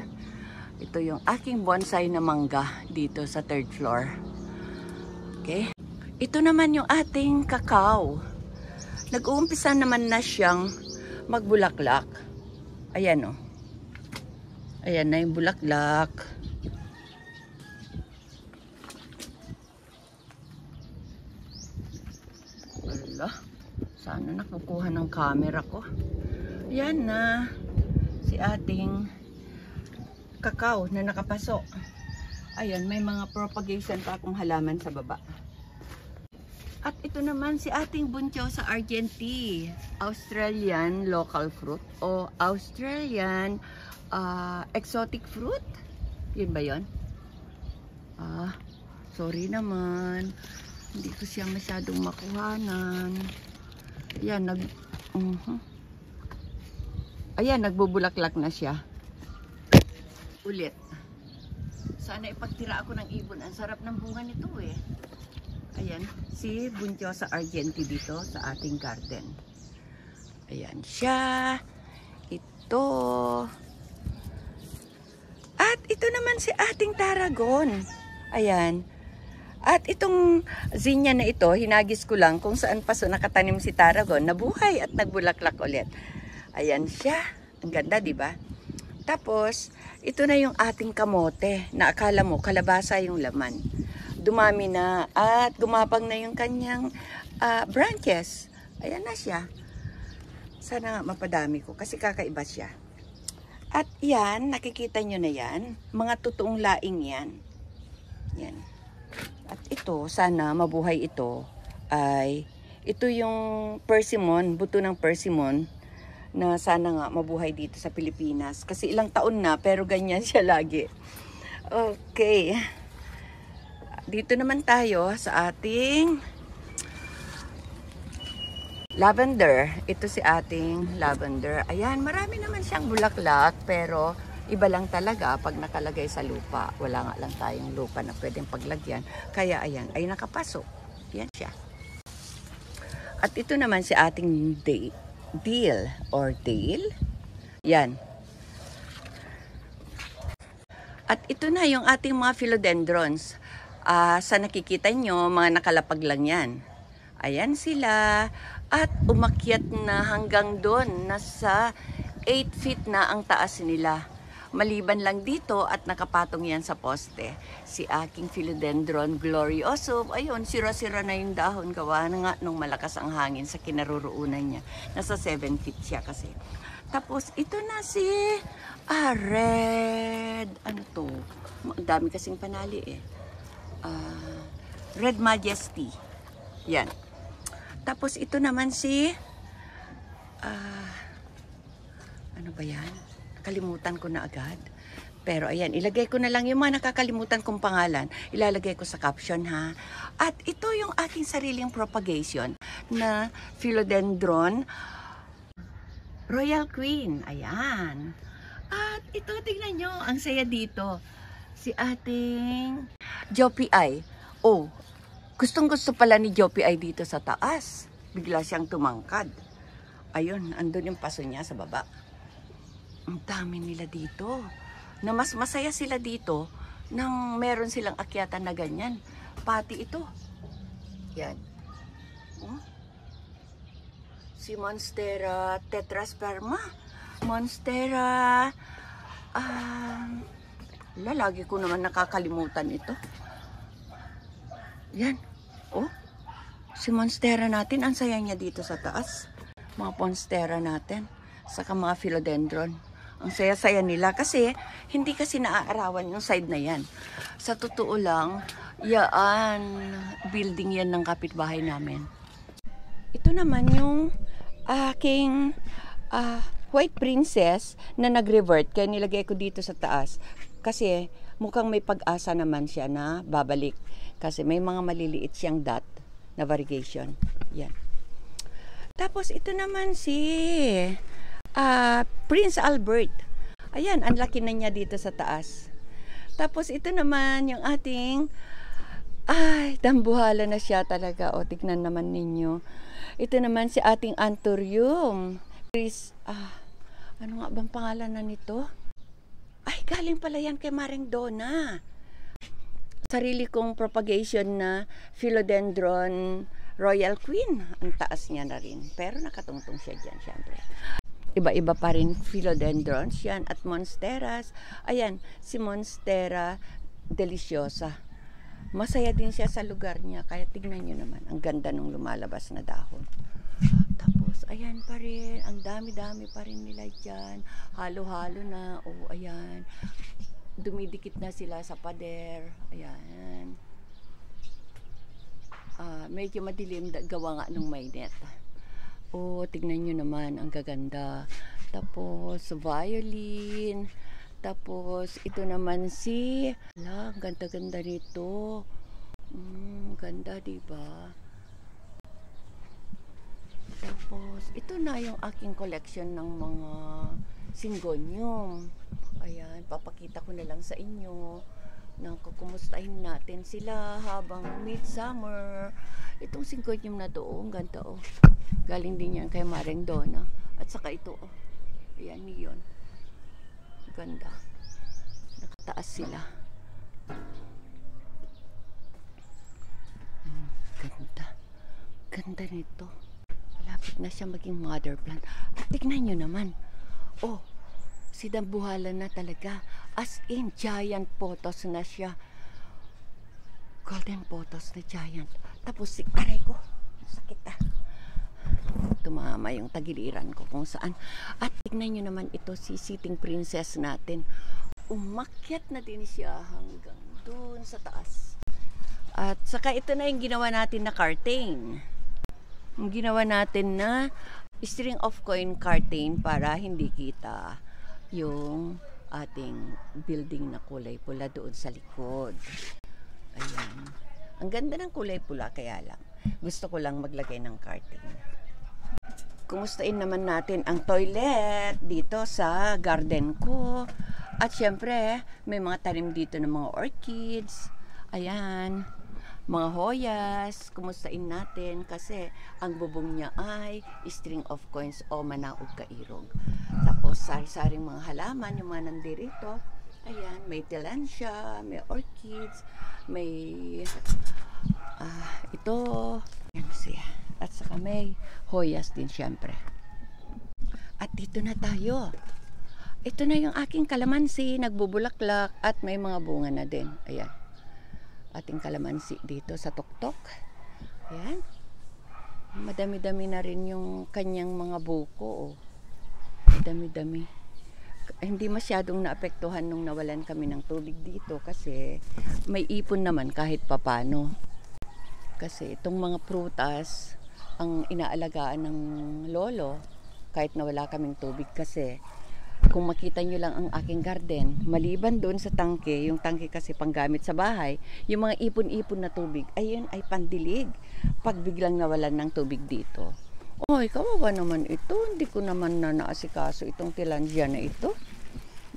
Ito yung aking bonsai na mangga dito sa 3rd floor. Okay. Ito naman yung ating kakao. Nag-uumpisa naman na siyang magbulaklak. Ayan, oh. Ayan na yung bulaklak. Wala. Sana nakukuha ng camera ko. Yan na si ating kakao na nakapasok. Ayan, may mga propagation pa akong halaman sa baba. At ito naman si ating buncho sa Argentine. Australian local fruit o Australian exotic fruit. Yun ba yun? Sorry naman. Hindi ko siya masyadong makuhanan. Ayan, ayan, nagbubulaklak na siya. Ulit. Sana ipagtira ako ng ibon. Ang sarap ng bunga nito eh. Ayan, si buncho sa Argentine dito sa ating garden. Ayan siya. Ito. At ito naman si ating Tarragon. Ayan. At itong zinnia na ito, hinagis ko lang kung saan paso nakatanim si Tarragon. Nabuhay at nagbulaklak ulit. Ayan siya. Ang ganda, di ba? Tapos, ito na yung ating kamote na akala mo kalabasa yung laman. Dumami na at gumapang na yung kanyang branches. Ayan na siya. Sana nga mapadami ko kasi kakaiba siya. At yan, nakikita nyo na yan. Mga totoong laing yan. Yan. At ito, sana mabuhay ito ay ito yung persimmon, buto ng persimmon na sana nga mabuhay dito sa Pilipinas. Kasi ilang taon na pero ganyan siya lagi. Okay. Dito naman tayo sa ating Lavender. Ito si ating lavender. Ayan, marami naman siyang bulaklak, pero iba lang talaga pag nakalagay sa lupa. Wala nga lang tayong lupa na pwedeng paglagyan. Kaya ayan, ay nakapasok. Yan siya. At ito naman si ating deal or dale. Yan. At ito na yung ating mga philodendrons. Sa nakikita nyo, mga nakalapag lang yan. Ayan sila. At umakyat na hanggang doon. Nasa 8 feet na ang taas nila. Maliban lang dito at nakapatong yan sa poste. Si aking philodendron gloriosum. Ayun, sira-sira na yung dahon. Gawa na nga nung malakas ang hangin sa kinaroroonan niya. Nasa 7 feet siya kasi. Tapos ito na si red. Ano to? Ang dami kasing panali eh. Red Majesty. Yan. Tapos ito naman si ano ba yan? Nakalimutan ko na agad. Pero ayan, ilagay ko na lang yung mga nakakalimutan kong pangalan. Ilalagay ko sa caption ha. At ito yung aking sariling propagation na philodendron Royal Queen. Ayan. At ito, tingnan nyo, ang saya dito. Si ating Joppy Eye. Oh, gustong-gusto pala ni Joppy Eye dito sa taas. Bigla siyang tumangkad. Ayun, andun yung paso niya sa baba. Ang dami nila dito. Na mas masaya sila dito nang meron silang akyatan na ganyan. Pati ito. Yan. Si Monstera tetrasperma. Monstera. Lagi ko naman nakakalimutan ito. Yan. Oh. Si Monstera natin, ang saya niya dito sa taas. Mga Monstera natin. Saka mga philodendron. Ang saya-saya nila kasi hindi kasi naaarawan yung side na yan. Sa totoo lang, yan, building yan ng kapitbahay namin. Ito naman yung aking white princess na nag-revert. Kaya nilagay ko dito sa taas. Kasi mukhang may pag-asa naman siya na babalik. Kasi may mga maliliit siyang dot na variegation. Yan. Tapos ito naman si Prince Albert. Ayan, ang laki na niya dito sa taas. Tapos ito naman yung ating dambuhala na siya talaga. O, tignan naman ninyo. Ito naman si ating anthurium. Ano nga bang pangalan na nito? Ay, galing pala yan kay Maring Donna. Sarili kong propagation na philodendron Royal Queen. Ang taas niya na rin. Pero nakatungtong siya dyan, syempre. Iba-iba pa rin philodendrons yan at monsteras. Ayan, si Monstera deliciosa. Masaya din siya sa lugar niya. Kaya tignan nyo naman, ang ganda nung lumalabas na dahon. Tapos, ayan pa rin. Ang dami-dami pa rin nila dyan. Halo-halo na. Oh, ayan. Dumidikit na sila sa pader. Ayan. Medyo madilim gawa nga nung may net. Oh, tignan nyo naman, ang gaganda. Tapos, violin. Tapos, ito naman si... ang ganda-ganda nito. Ganda, diba? Tapos, ito na yung aking collection ng mga syngonium. Ayan, papakita ko na lang sa inyo. Kukumustahin natin sila habang midsummer. Itong syngonium na to, ang ganda oh. Galing din yan kay Maring Donna. At saka ito oh. Ayan, yun. Ganda. Nakataas sila. Ganda. Ganda nito. Malapit na siya maging mother plant. At tignan nyo naman. Oh, si dambuhala na talaga. As in, giant potos na siya. Golden potos na giant. Tapos si aray ko. Sakit tumama yung tagiliran ko kung saan. At tignan nyo naman ito si Sitting Princess natin. Umakyat na din siya hanggang dun sa taas. At saka ito na yung ginawa natin na curtain. Yung ginawa natin na string of coin curtain para hindi kita yung ating building na kulay pula doon sa likod. Ayan. Ang ganda ng kulay pula, kaya lang gusto ko lang maglagay ng curtain. kumustahin naman natin ang toilet dito sa garden ko. At syempre, may mga tanim dito ng mga orchids. Ayan, mga hoyas. Kumustahin natin kasi ang bubong niya ay string of coins o manaog kairog. Tapos, sari-saring mga halaman, yung mga nandirito. Ayan, may tillandsia, may orchids, may ito. Ayan siya. At saka may hoyas din syempre. At dito na tayo. Ito na yung aking kalamansi, nagbubulaklak at may mga bunga na din. Ayan. Ating kalamansi dito sa tuktok. Ayan. Madami-dami na rin yung kanyang mga buko. Oh. Dami-dami. Hindi masyadong naapektuhan nung nawalan kami ng tubig dito kasi may ipon naman kahit papano. Kasi itong mga prutas ang inaalagaan ng lolo kahit nawala kaming tubig kasi kung makita nyo lang ang aking garden, maliban doon sa tangke, yung tangke kasi panggamit sa bahay, yung mga ipon-ipon na tubig, ayun ay pandilig pag biglang nawalan ng tubig dito. Oy, kawawa naman ito, hindi ko naman na naasikaso itong tillandsia na ito.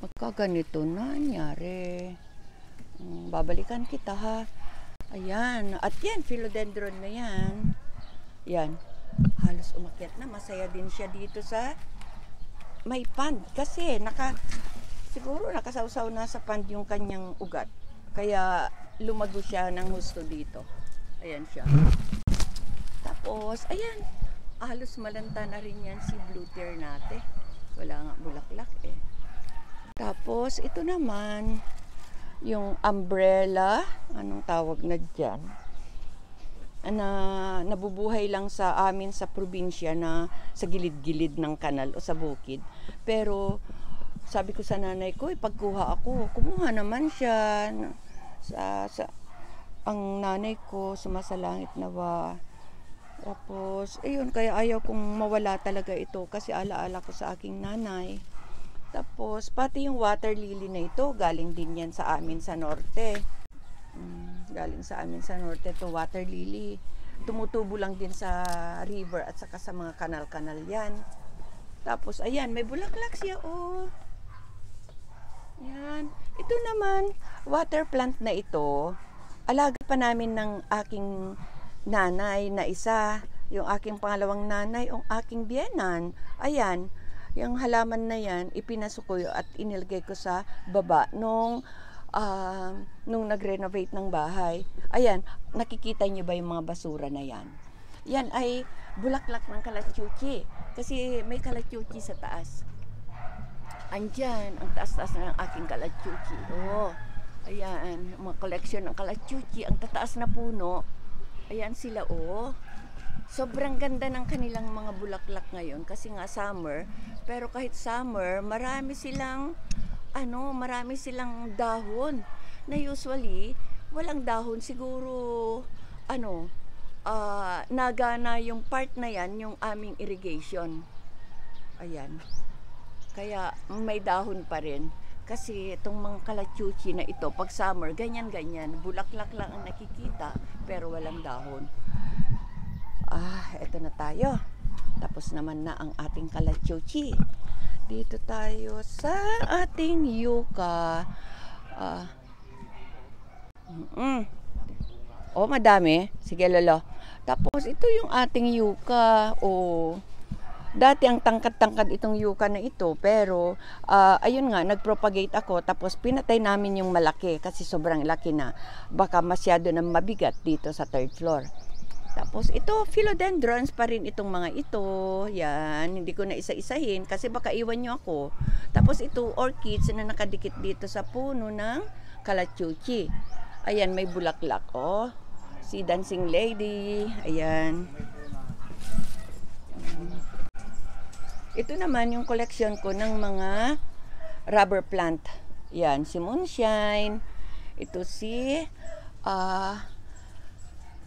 Magkaganito na nangyari. Babalikan kita ha. Ayan, at yan, philodendron na yan. Yan, halos umakyat na, masaya din siya dito sa may pond kasi siguro nakasawsaw na sa pond yung kanyang ugat. Kaya lumago siya ng husto dito. Ayan siya. Tapos, ayan, halos malanta na rin yan si blue ternate. Wala nga bulaklak eh. Tapos, ito naman, yung umbrella, anong tawag na dyan? Na nabubuhay lang sa amin sa probinsya na sa gilid-gilid ng kanal o sa bukid. Pero sabi ko sa nanay ko, pagkuha ako, kumuha naman siya. Ang nanay ko, sumasalangit na ba. Tapos, ayun, kaya ayaw kong mawala talaga ito kasi alaala ko sa aking nanay. Tapos, pati yung water lily na ito, galing din yan sa amin sa norte. Galing sa amin sa norte to water lily. Tumutubo lang din sa river at saka sa mga kanal-kanal yan. Tapos ayan, may bulaklak siya oh. Yan. Ito naman, water plant na ito. Alaga pa namin ng aking nanay na isa. Yung aking pangalawang nanay, yung aking biyenan. Ayan, yung halaman na yan, ipinasok ko at inilagay ko sa baba nung nag-renovate ng bahay. Ayan, nakikita nyo ba yung mga basura na yan? Yan ay bulaklak ng kalachuchi. Kasi may kalachuchi sa taas. Andyan, ang taas-taas na ng aking kalachuchi. Oh, ayan, mga collection ng kalachuchi. Ang tataas na puno. Ayan sila, oh. Sobrang ganda ng kanilang mga bulaklak ngayon kasi nga summer. Pero kahit summer, marami silang dahon na usually walang dahon siguro nagana yung part na yan yung aming irrigation. Ayan, kaya may dahon pa rin kasi itong mga kalachuchi na ito pag summer ganyan bulaklak lang ang nakikita pero walang dahon. Eto na tayo, tapos naman na ang ating kalachuchi. Dito tayo sa ating yucca. Madami. Sige, lolo. Tapos, ito yung ating yucca. Dati ang tangkad-tangkad itong yucca na ito. Pero, ayun nga, nagpropagate ako. Tapos, pinatay namin yung malaki kasi sobrang laki na. Baka masyado na mabigat dito sa third floor. Tapos ito, philodendrons pa rin itong mga ito. Yan, hindi ko na isa-isahin kasi baka iwan nyo ako. Tapos ito, orchids na nakadikit dito sa puno ng kalachuchi. Ayan, may bulaklak. Si dancing lady. Ayan. Ito naman yung collection ko ng mga rubber plant. Yan, si moonshine. Ito si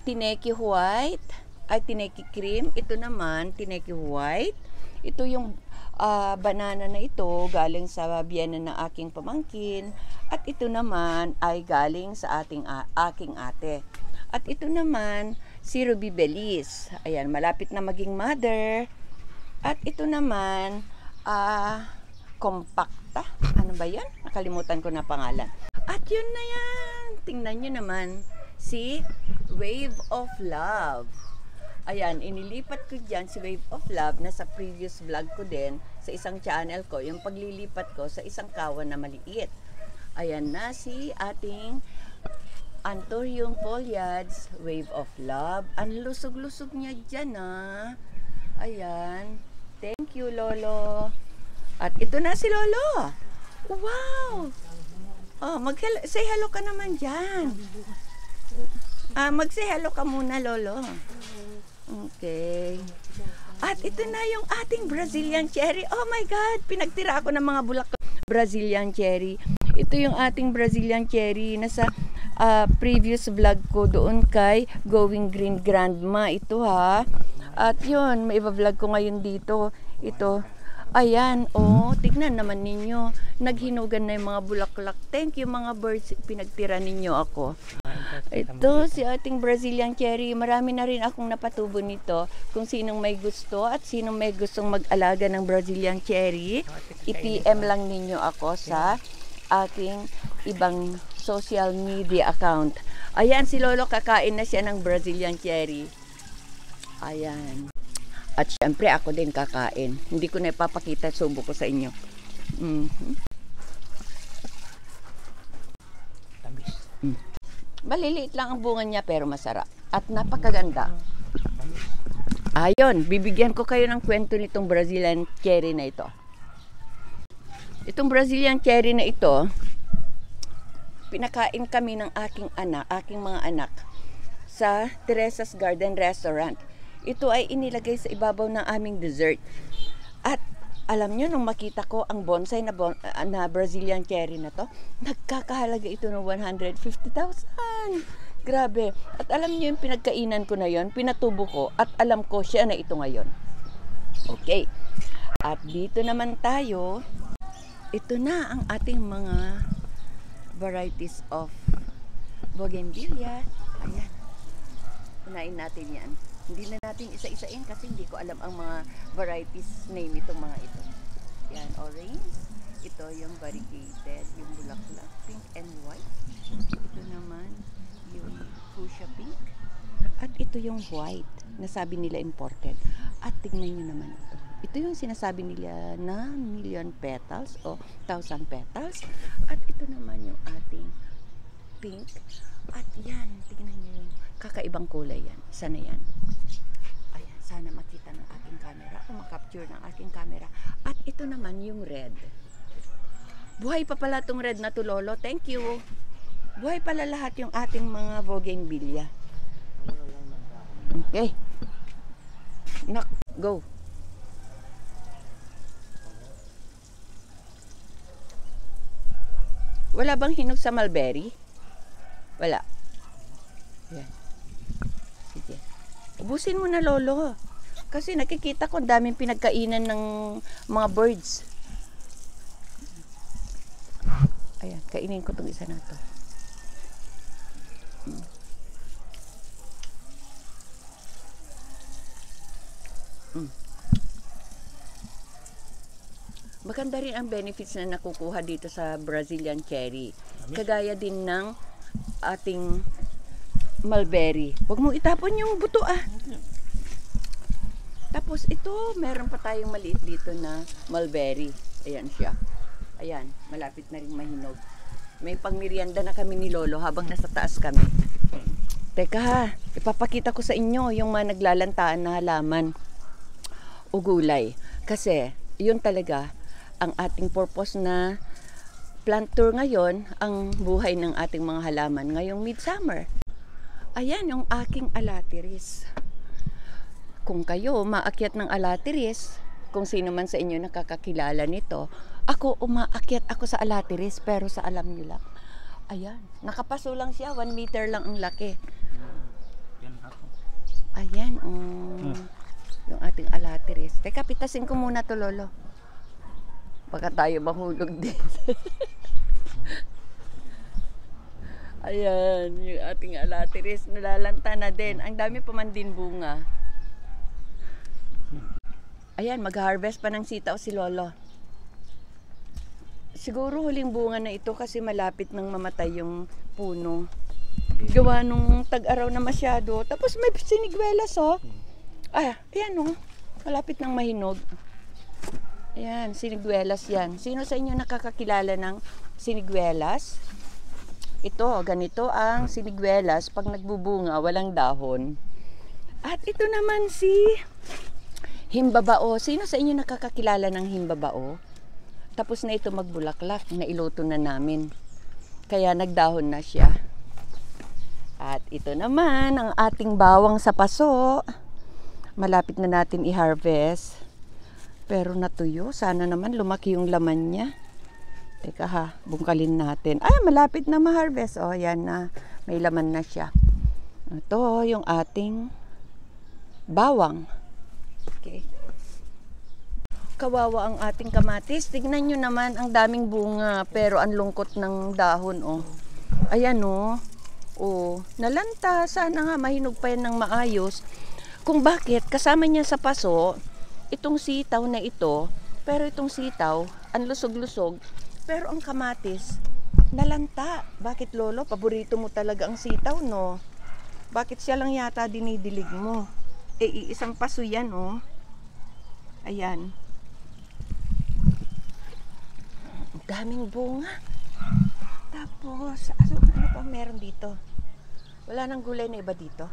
Tineke white, ay Tineke cream. Ito naman, Tineke white. Ito yung banana na ito, galing sa biyena ng aking pamangkin. At ito naman ay galing sa aking ate. At ito naman, si Ruby Belize. Ayan, malapit na maging mother. At ito naman, compacta. Ano ba yan? Nakalimutan ko na pangalan. At yun na yan. Tingnan nyo naman. Si Wave of Love. Ayan, inilipat ko dyan si Wave of Love na sa previous vlog ko din, sa isang channel ko, yung paglilipat ko sa isang kawan na maliit. Ayan na si ating Anthurium foliage, Wave of Love. Ang lusog-lusog niya dyan, Ayan. Thank you, Lolo. At ito na si Lolo. Wow! Oh, say hello ka naman dyan. Mag-say hello ka muna, Lolo. Okay. At ito na yung ating Brazilian cherry. Oh my God! Pinagtira ako ng mga bulaklak. Brazilian cherry. Ito yung ating Brazilian cherry. Nasa previous vlog ko doon kay Going Green Grandma. Ito At yun, may iba-vlog ko ngayon dito. Ito. Ayan, tignan naman ninyo. Naghinugan na yung mga bulaklak. Thank you mga birds, pinagtira ninyo ako. Ito, si ating Brazilian cherry. Marami na rin akong napatubo nito. Kung sinong may gusto at sinong may gustong mag-alaga ng Brazilian cherry, i-PM lang ninyo ako sa aking ibang social media account. Ayan, si Lolo kakain na siya ng Brazilian cherry. Ayan. At syempre ako din kakain. Hindi ko na ipapakita, subo ko sa inyo. Maliliit lang ang bunga niya pero masarap. At napakaganda. Ayun, bibigyan ko kayo ng kwento nitong Brazilian cherry na ito. Itong Brazilian cherry na ito, pinakain kami ng aking mga anak sa Teresa's Garden Restaurant. Ito ay inilagay sa ibabaw ng aming dessert. At alam nyo, nung makita ko ang bonsai na Brazilian cherry na to, nagkakahalaga ito ng 150,000. Grabe. At alam nyo yung pinagkainan ko na yon, pinatubo ko at alam ko siya na ito ngayon. Okay. At dito naman tayo, ito na ang ating mga varieties of bougainvillea. Ayan. Unahin natin yan. Hindi na natin isa-isain kasi hindi ko alam ang mga varieties name itong mga ito. Yan, orange. Ito yung variegated, yung bulaklak, pink and white. Ito naman yung fuchsia pink. At ito yung white na sabi nila imported. At tingnan nyo naman ito. Ito yung sinasabi nila na million petals o 1,000 petals. At ito naman yung ating pink. At yan, tingnan nyo yung kakaibang kulay yan. Isa na yan. Ayan, sana makita ng aking camera o makapture ng aking camera. At ito naman yung red. Buhay pa pala itong red na to, Lolo. Thank you. Buhay pala lahat yung ating mga bougainvillea. Okay. Go. Wala bang hinog sa mulberry? Wala. Yan. Sige. Ubusin mo na, Lolo. Kasi nakikita ko daming pinagkainan ng mga birds. Ayan, kainin ko itong isa na to. Maganda rin ang benefits na nakukuha dito sa Brazilian cherry. Kagaya din ng ating mulberry. Huwag mo itapon yung buto Tapos ito, meron pa tayong maliit dito na mulberry. Ayan siya. Ayan, malapit na rin mahinog. May pangmerienda na kami ni Lolo habang nasa taas kami. Teka ipapakita ko sa inyo yung mga naglalantaan na halaman o gulay. Kasi yun talaga ang ating purpose na plant tour ngayon, ang buhay ng ating mga halaman ngayong midsummer. Ayan yung aking alatiris. Kung kayo maakyat ng alatiris, kung sino man sa inyo nakakakilala nito, ako umaakyat ako sa alatiris, pero sa alam nyo lang. Ayan, nakapaso lang siya, 1 meter lang ang laki. Ayan, yung ating alatiris. Teka, pitasin ko muna to, Lolo. Baka tayo mahulog din. Ayan, yung ating alatiris, nalalanta na din. Ang dami pa man din bunga. Ayan, mag-harvest pa ng sitaw si Lolo. Siguro huling bunga na ito kasi malapit nang mamatay yung puno. Gawa nung tag-araw na masyado. Tapos may siniguelas, oh. Ay, ayan, oh. Malapit nang mahinog. Ayan, siniguelas yan. Sino sa inyo nakakakilala ng siniguelas? Ito, ganito ang siniguelas. Pag nagbubunga, walang dahon. At ito naman si himbabao. Sino sa inyo nakakakilala ng himbabao? Tapos na ito magbulaklak, nailuto na namin. Kaya nagdahon na siya. At ito naman ang ating bawang sa paso. Malapit na natin i-harvest. Pero natuyo, sana naman lumaki yung laman niya. Teka ha, bungkalin natin. Ay, malapit na ma-harvest. O, yan na. May laman na siya. Ito yung ating bawang. Okay. Kawawa ang ating kamatis. Tignan nyo naman, ang daming bunga. Pero ang lungkot ng dahon, oh. Ayan, oh. Oh, nalanta. Sana nga mahinog pa yan ng maayos. Kung bakit, kasama niya sa paso, itong sitaw na ito. Pero itong sitaw, ang lusog-lusog. Pero ang kamatis, nalanta. Bakit, Lolo? Paborito mo talaga ang sitaw, no? Bakit siya lang yata dinidilig mo? Eh, isang paso yan, oh. Ayan. Daming bunga. Tapos, ano pa meron dito? Wala nang gulay na iba dito.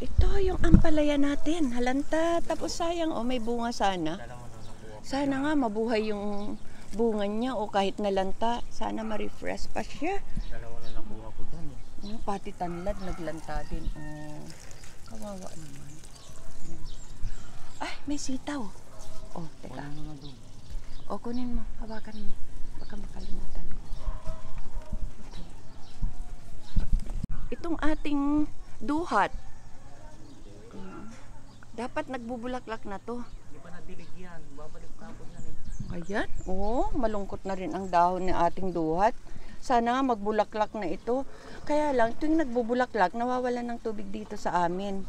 Ito yung ampalaya natin. Halanta. Tapos sayang, oh, may bunga sana. Sana nga mabuhay yung bunga niya o kahit nalanta. Sana ma-refresh pa siya. Dalawa na nakuha ko dyan eh. Pati tanlad, naglanta din. Oh, kawawa naman. Ay, may sitaw. Oh, teka. O, kunin mo. Hawakan mo. Baka makalimutan. Okay. Itong ating duhat. Dapat nagbubulaklak na to. Hindi pa nadilig yan. Babalik ka po yan eh. Ayan. Oo, malungkot na rin ang dahon ng ating duhat. Sana nga magbulaklak na ito. Kaya lang, tuwing nagbubulaklak, nawawalan ng tubig dito sa amin.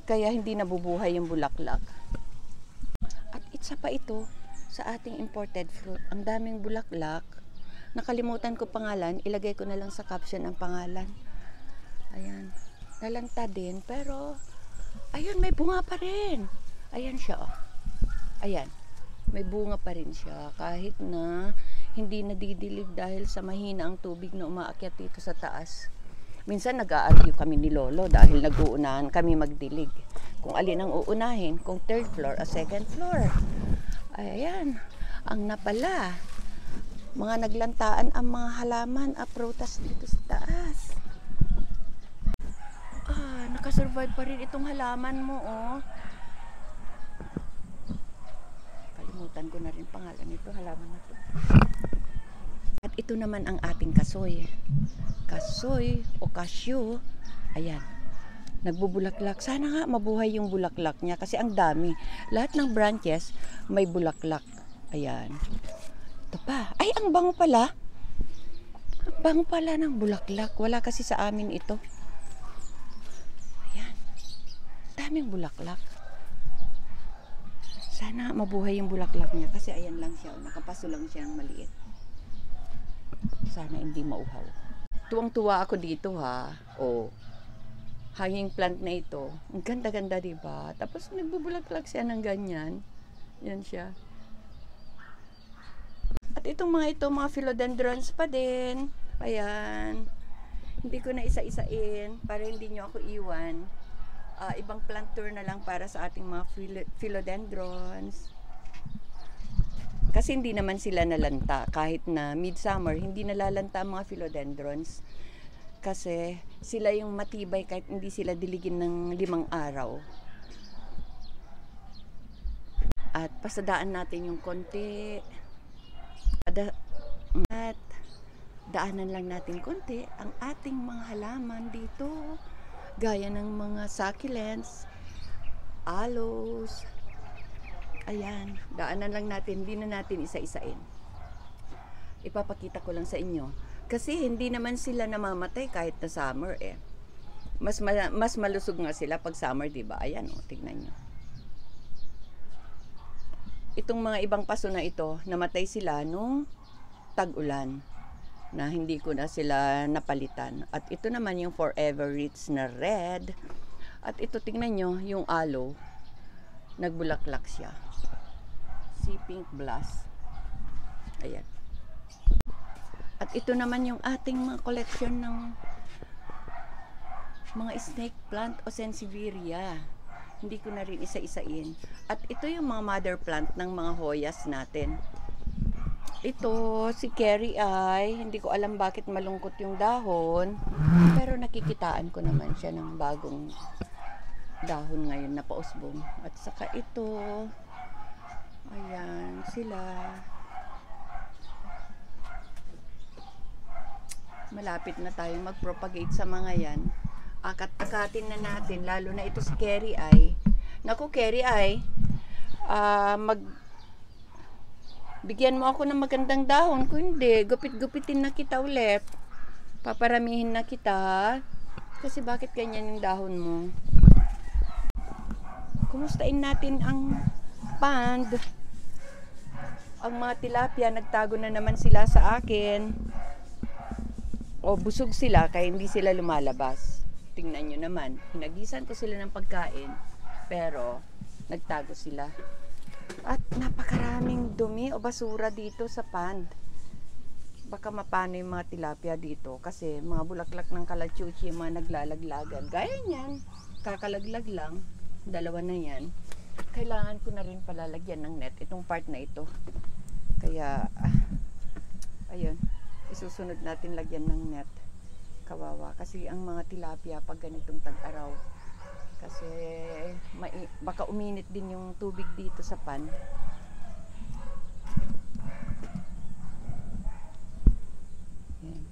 Kaya hindi nabubuhay yung bulaklak. At isa pa ito, sa ating imported fruit. Ang daming bulaklak. Nakalimutan ko pangalan. Ilagay ko na lang sa caption ang pangalan. Ayan. Nalanta din. Pero, ayun, may bunga pa rin. Ayan siya. Oh. Ayan. May bunga pa rin siya. Kahit na hindi nadidilig dahil sa mahina ang tubig na umaakyat dito sa taas. Minsan nag-a-argue kami ni Lolo dahil nag-uunahan kami magdilig. Kung alin ang uunahin, kung third floor o second floor. Ayan, ang napala. Mga naglantaan ang mga halaman at prutas dito sa taas. Nakasurvive pa rin itong halaman mo, oh. Kalimutan ko na rin pangalan nito, halaman na to. At ito naman ang ating kasoy. Kasoy o cashew. Ayan. Nagbubulaklak. Sana nga mabuhay yung bulaklak niya kasi ang dami. Lahat ng branches may bulaklak. Ayan. Ito pa. Ay, ang bango pala. Ang bango pala ng bulaklak. Wala kasi sa amin ito. Ayan. Daming bulaklak. Sana mabuhay yung bulaklak niya kasi ayan lang siya. Nakapaso lang siya ng maliit. Sana hindi mauhaw. Tuwang-tuwa ako dito, ha. Oh. Hanging plant na ito. Ang ganda-ganda, diba? Tapos nagbubulaklak siya ng ganyan. Yan siya. At itong mga philodendrons pa din. Ayan. Hindi ko na isa-isain para hindi nyo ako iwan. Ibang plant tour na lang para sa ating mga philodendrons. Kasi hindi naman sila nalanta. Kahit na midsummer, hindi nalalanta ang mga philodendrons. Kasi sila yung matibay kahit hindi sila diligin ng 5 araw. At pasadaan natin yung konti. At daanan lang natin konti ang ating mga halaman dito. Gaya ng mga succulents, aloes. Ayan, daanan lang natin. Hindi na natin isa-isain. Ipapakita ko lang sa inyo. Kasi hindi naman sila namamatay kahit na summer eh. Mas malusog nga sila pag summer, 'di ba? Ayan, oh, tingnan niyo. itong mga ibang paso na ito, namatay sila nung tag-ulan na hindi ko na sila napalitan. At ito naman yung Forever Rich na red. At ito, tingnan nyo, yung aloe, nagbulaklak siya. Si Pink Blast. Ayan. At ito naman yung ating mga collection ng mga snake plant o Sansevieria. Hindi ko na rin isa-isain. At ito yung mga mother plant ng mga hoyas natin. Ito, si Kerry ay, hindi ko alam bakit malungkot yung dahon, pero nakikitaan ko naman siya ng bagong dahon ngayon na pausbong. At saka ito, ayan, sila. Malapit na tayong mag-propagate sa mga yan. Akat-akatin na natin, lalo na ito si Kerry ay. Naku, Kerry ay, bigyan mo ako ng magandang dahon. Kung hindi, gupit-gupitin na kita ulit. Paparamihin na kita. Kasi bakit ganyan yung dahon mo? Kumustahin natin ang pond. Ang mga tilapia, nagtago na naman sila sa akin. O busog sila, kaya hindi sila lumalabas. Tingnan nyo naman, hinagisan ko sila ng pagkain, pero nagtago sila. At napakaraming dumi o basura dito sa pond. Baka mapano yung mga tilapia dito kasi mga bulaklak ng kalachuchi yung mga naglalaglagan. Gaya niyan, kakalaglag lang, dalawa na yan. Kailangan ko na rin palalagyan ng net itong part na ito. Kaya, ayun, isusunod natin lagyan ng net. Kawawa kasi ang mga tilapia pag ganitong tag-araw, kasi baka uminit din yung tubig dito sa pond. Yan.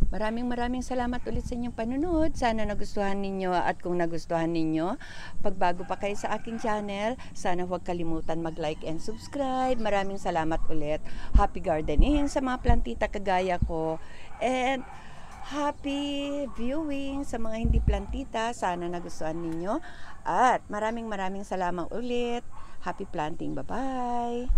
Maraming salamat ulit sa inyong panunod. Sana nagustuhan ninyo, at kung nagustuhan ninyo, pagbago pa kayo sa aking channel, sana huwag kalimutan mag-like and subscribe. Maraming salamat ulit. Happy gardening sa mga plantita kagaya ko. And happy viewing sa mga hindi plantita. Sana nagustuhan ninyo. At maraming salamat ulit. Happy planting. Bye-bye.